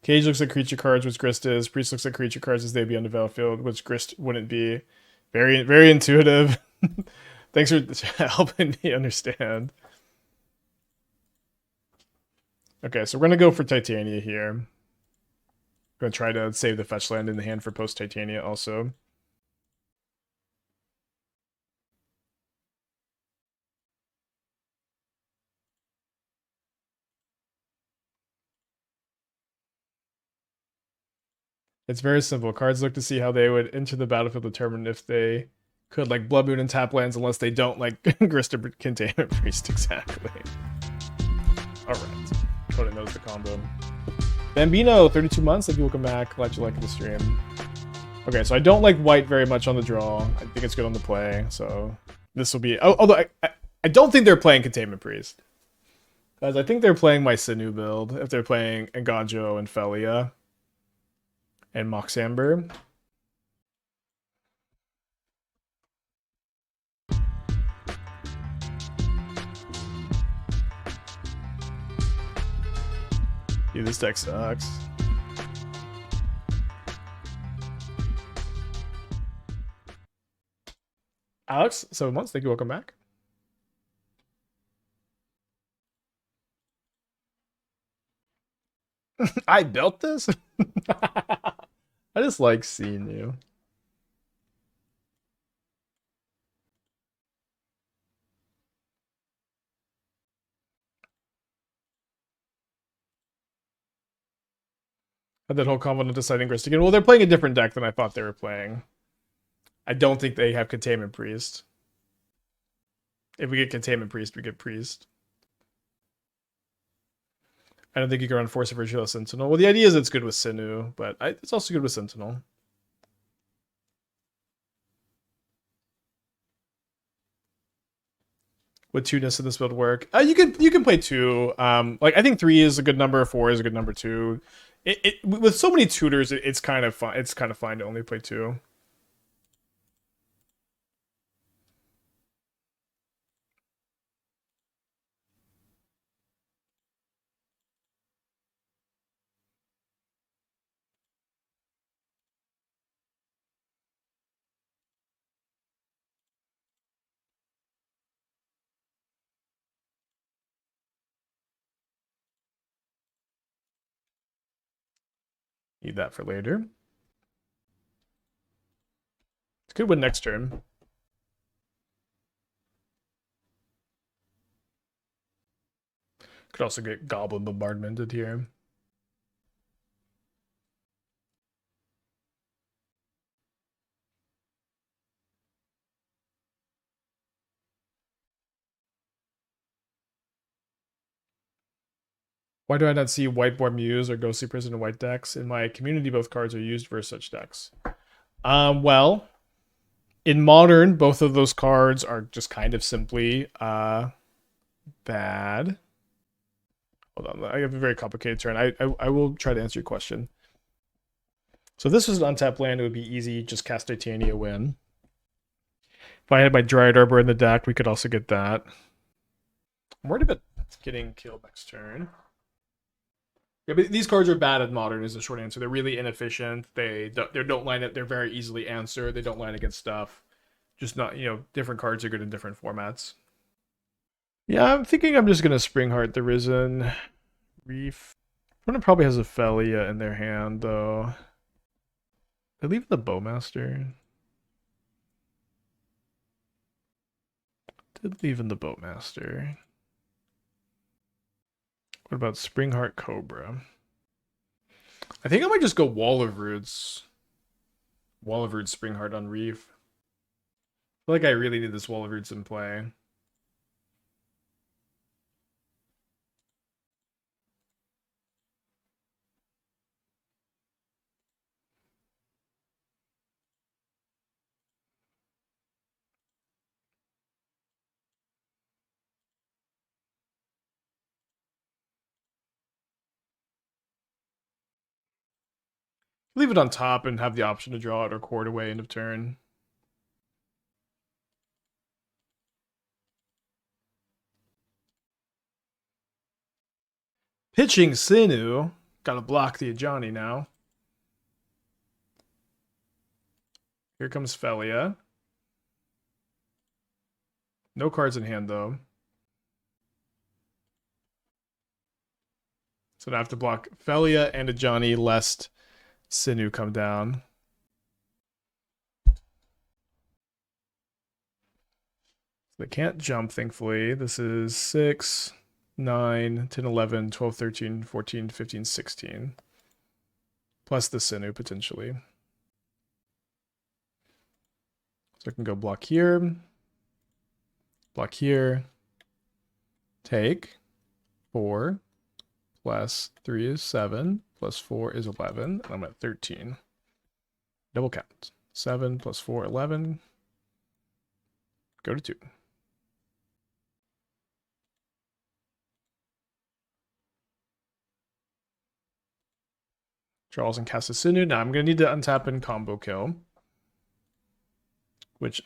Cage looks at creature cards, which Grist is. Priest looks at creature cards as they'd be on the battlefield, which Grist wouldn't be. Very, very intuitive. Thanks for helping me understand. Okay, so we're gonna go for Titania here. I'm gonna try to save the fetch land in the hand for post Titania also. It's very simple. Cards look to see how they would enter the battlefield, determine if they could, like, Blood Moon and tap lands, unless they don't, like, Grist or Containment Priest. Exactly. Alright. Coda knows the combo. Bambino, 32 months. Thank you. Welcome back. Glad you liked the stream. Okay, so I don't like white very much on the draw. I think it's good on the play, so this will be... Oh, although I don't think they're playing Containment Priest. Guys, I think they're playing my Sinew build, if they're playing Enganjo and Felia and Mox Amber. Dude, this deck sucks. Alex, 7 months. Thank you. Welcome back. I built this? I just like seeing you. Had that whole convo deciding Grist again. Well, they're playing a different deck than I thought they were playing. I don't think they have Containment Priest. If we get Containment Priest, we get Priest. I don't think you can run Force of Virtual Sentinel. Well, the idea is it's good with Sinu, but it's also good with Sentinel. Would 2ness in this build work? You can play 2. Like I think 3 is a good number. 4 is a good number too. With so many tutors, it's kind of fun. It's kind of fine to only play 2. Need that for later. It's good win next turn. Could also get Goblin Bombardmented here. Why do I not see Whiteboard Muse or Ghostly Prison in white decks? In my community, both cards are used versus such decks. Well, in Modern, both of those cards are just kind of simply bad. Hold on, I have a very complicated turn. I will try to answer your question. So if this was an untapped land, it would be easy. Just cast Titania, win. If I had my Dryad Arbor in the deck, we could also get that. I'm worried about getting killed next turn. Yeah, but these cards are bad at Modern is the short answer. They're really inefficient. They don't line up. They're very easily answered. They don't line against stuff. Just not, different cards are good in different formats. Yeah, I'm thinking I'm just going to Springheart the Risen. Reef. Opponent probably has a Felia in their hand, though. They leave the Bowmaster. Did leave in the Boatmaster. What about Springheart Cobra? I think I might just go Wall of Roots. Wall of Roots Springheart on Reef. I feel like I really need this Wall of Roots in play. Leave it on top and have the option to draw it or cord away end of turn. Pitching Sinu. Gotta block the Ajani now. Here comes Felia. No cards in hand, though. So I have to block Felia and Ajani lest Sinu come down. They can't jump, thankfully. This is 6, 9, 10, 11, 12, 13, 14, 15, 16. Plus the Sinu, potentially. So I can go block here. Block here. Take. 4. Plus 3 is 7. Plus 4 is 11. And I'm at 13. Double count. 7 plus 4, 11. Go to 2. Charles and Cassasinu. Now I'm going to need to untap and combo kill. Which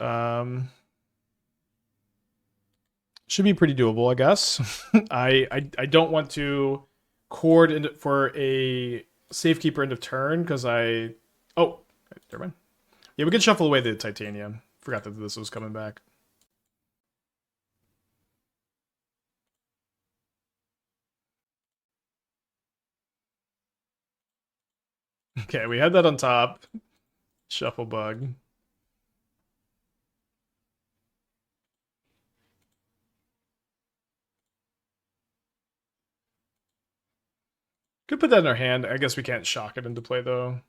should be pretty doable, I guess. I don't want to cord for a safekeeper end of turn because I. Oh, never mind. Yeah, we could shuffle away the titanium. Forgot that this was coming back. Okay, we had that on top. Shuffle bug. Could put that in our hand. I guess we can't shock it into play though.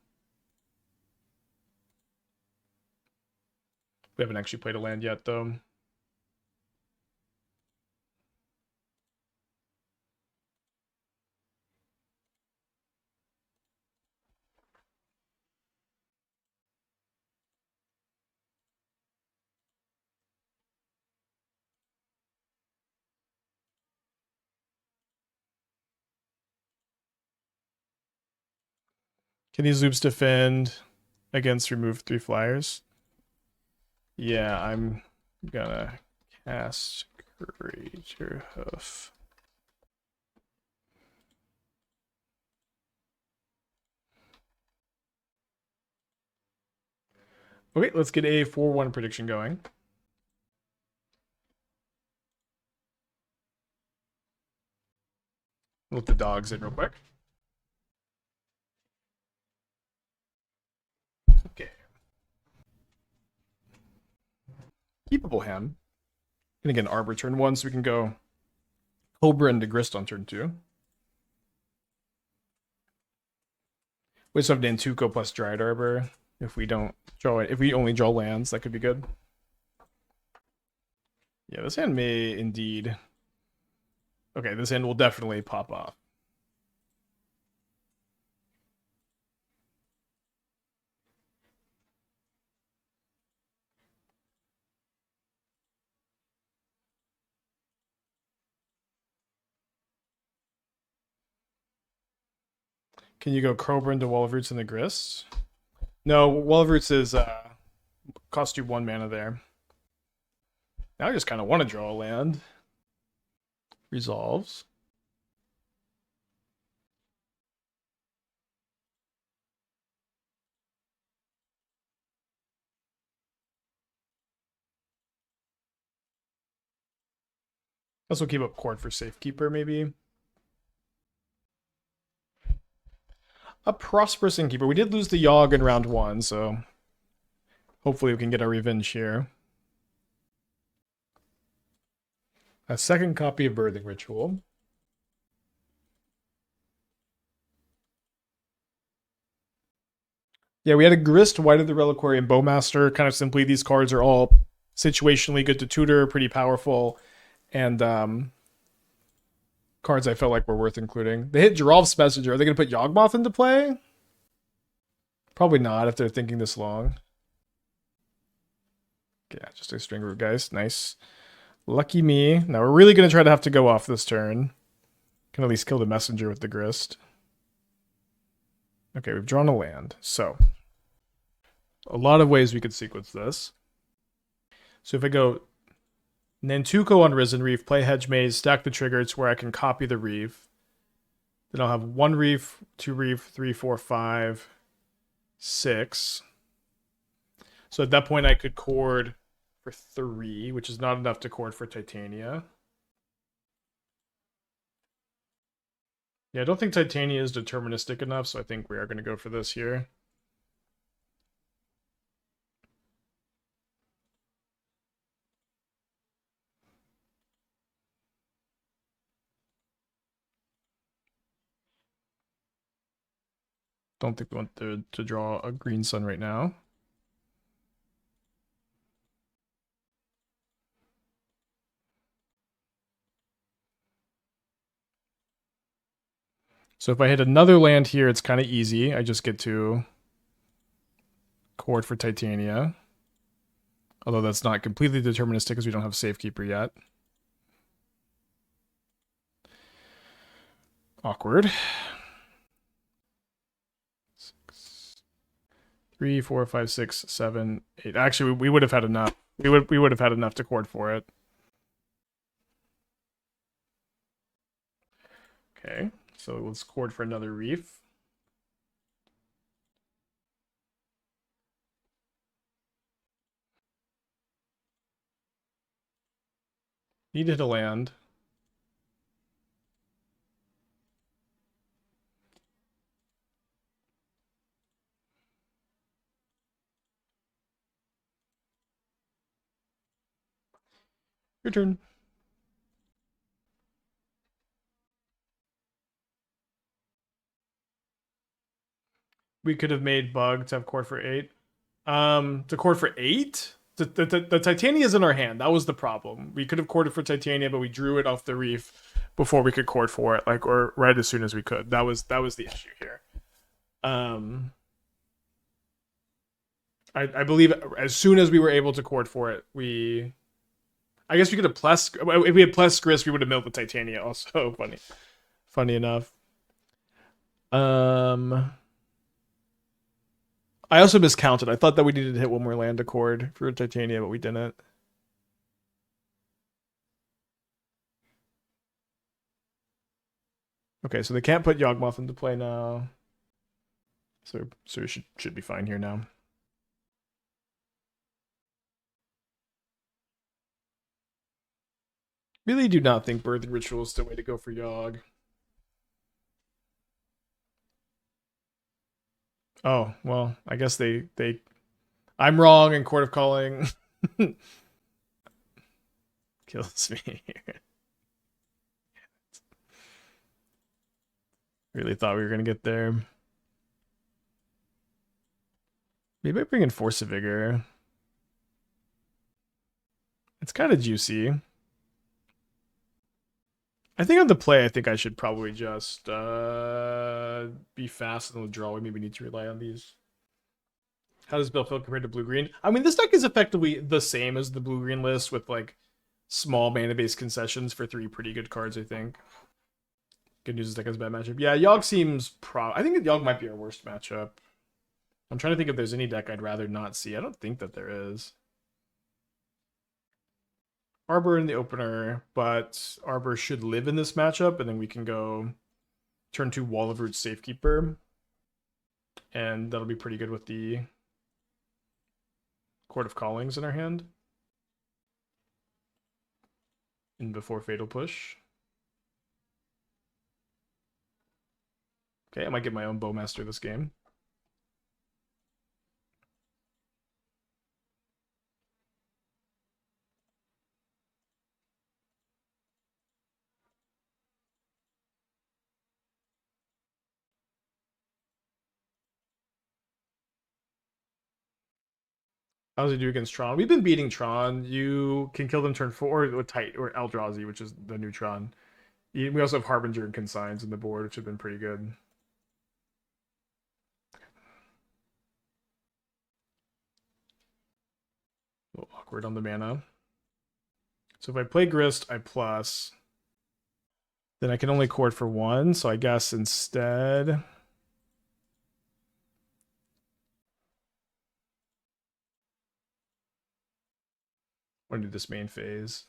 We haven't actually played a land yet though. Can these loops defend against remove 3 flyers? Yeah, I'm gonna cast Greater Hoof. Okay, let's get a 4-1 prediction going. Let the dogs in real quick. Okay. Keepable hand. Gonna get an Arbor turn 1, so we can go Cobra into Grist on turn 2. We just have Nantuko plus Dryad Arbor. If we don't draw it, if we only draw lands, that could be good. Yeah, this hand may indeed. Okay, this hand will definitely pop off. Can you go Cobra into Wall of Roots in the Grist? No, Wall of Roots is cost you 1 mana there. Now I just kind of want to draw a land. Resolves. Also keep up Court for Safekeeper, maybe. A Prosperous Innkeeper. We did lose the Yogg in round 1, so hopefully we can get our revenge here. A second copy of Birthing Ritual. Yeah, we had a Grist, White of the Reliquary, and Bowmaster. Kind of simply, these cards are all situationally good to tutor, pretty powerful, and cards I felt like were worth including. They hit Giralf's Messenger. Are they going to put Yawgmoth into play? Probably not if they're thinking this long. Yeah, just a string root, guys. Nice. Lucky me. Now we're really going to try to have to go off this turn. Can at least kill the Messenger with the Grist. Okay, we've drawn a land. So, a lot of ways we could sequence this. So if I go Nantuko on Risen Reef, play Hedge Maze, stack the trigger to where I can copy the Reef. Then I'll have 1 Reef, 2 Reef, 3, 4, 5, 6. So at that point I could cord for 3, which is not enough to cord for Titania. Yeah, I don't think Titania is deterministic enough, so I think we are going to go for this here. Don't think we want to draw a green sun right now. So if I hit another land here, it's kind of easy. I just get to cord for Titania. Although that's not completely deterministic because we don't have Safekeeper yet. Awkward. 3, 4, 5, 6, 7, 8. Actually, we would have had enough. We would have had enough to cord for it. Okay, So let's cord for another reef. Need to hit a land. Your turn. We could have made bug to have cord for 8. To cord for 8? The Titania is in our hand. That was the problem. We could have corded for Titania, but we drew it off the reef before we could cord for it, like, or right as soon as we could. That was the issue here. I believe as soon as we were able to cord for it, I guess we could have plus. If we had plus Grist, we would have milled the Titania. Also, funny enough. I also miscounted. I thought that we needed to hit one more land accord for Titania, but we didn't. Okay, so they can't put Yawgmoth into play now. So we should be fine here now. Really do not think Birthing Ritual is the way to go for Yogg. Oh, well, I guess they I'm wrong in Court of Calling. Kills me. Really thought we were gonna get there. Maybe I bring in Force of Vigor. It's kind of juicy. I think on the play, I think I should probably just be fast and withdraw. We maybe need to rely on these. How does Bill feel compared to blue green? I mean, this deck is effectively the same as the blue green list with like small mana based concessions for 3 pretty good cards. I think. Good news is deck has a bad matchup. Yeah, Yogg seems I think Yogg might be our worst matchup. I'm trying to think if there's any deck I'd rather not see. I don't think that there is. Arbor in the opener, but Arbor should live in this matchup, and then we can go turn 2 Wall of Roots Safekeeper, and that'll be pretty good with the Court of Callings in our hand. And before Fatal Push. Okay, I might get my own Bowmaster this game. How does he do against Tron? We've been beating Tron. You can kill them turn 4 with Tight or Eldrazi, which is the new Tron. We also have Harbinger and Consigns in the board, which have been pretty good. A little awkward on the mana. So if I play Grist, I plus. Then I can only cord for 1, so I guess instead... I want to do this main phase.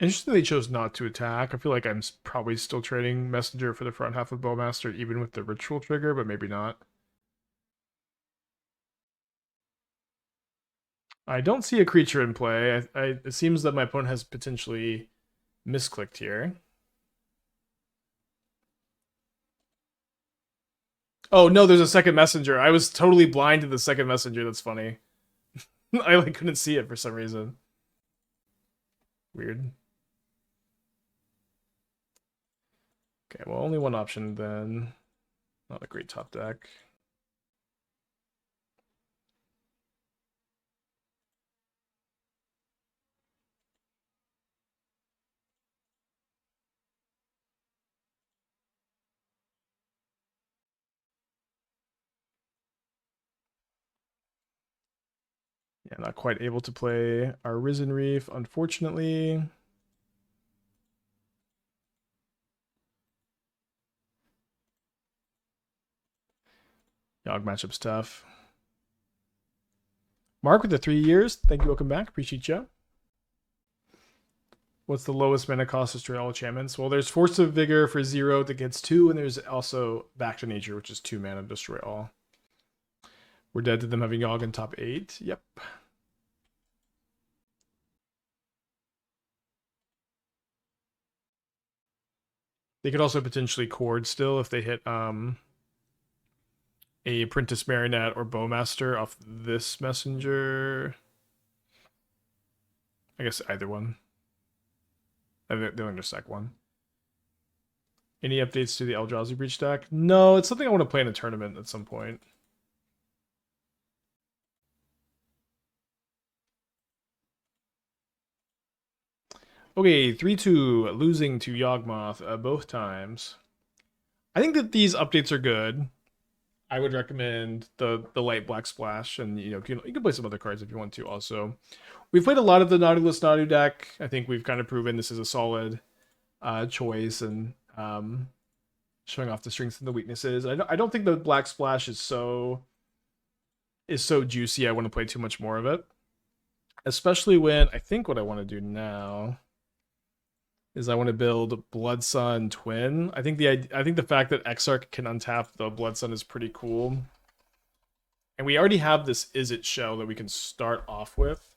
Interesting they chose not to attack. I feel like I'm probably still trading Messenger for the front half of Bowmaster, even with the Ritual trigger, but maybe not. I don't see a creature in play. It seems that my opponent has potentially misclicked here. Oh no, there's a second messenger. I was totally blind to the second messenger. That's funny. I like couldn't see it for some reason. Weird. Okay, well, only one option then. Not a great top deck. Yeah, not quite able to play our Risen Reef, unfortunately. Yogg matchup's tough. Mark with the 3 years. Thank you. Welcome back. Appreciate you. What's the lowest mana cost to destroy all enchantments? Well, there's Force of Vigor for 0 that gets 2, and there's also Back to Nature, which is 2 mana to destroy all. We're dead to them having Yogg in top 8. Yep. They could also potentially cord still if they hit a Apprentice Marionette or Bowmaster off this messenger. I guess either one. They only just sack one. Any updates to the Eldrazi Breach deck? No, it's something I want to play in a tournament at some point. Okay, 3-2, losing to Yawgmoth both times. I think that these updates are good. I would recommend the light black splash, and you can play some other cards if you want to. Also, we've played a lot of the Nautilus Nadu deck. I think we've kind of proven this is a solid choice, and showing off the strengths and the weaknesses. I don't think the black splash is so juicy. I want to play too much more of it, especially when I think what I want to do now is I want to build Blood Sun Twin. I think the fact that Exarch can untap the Blood Sun is pretty cool. And we already have this Is It shell that we can start off with.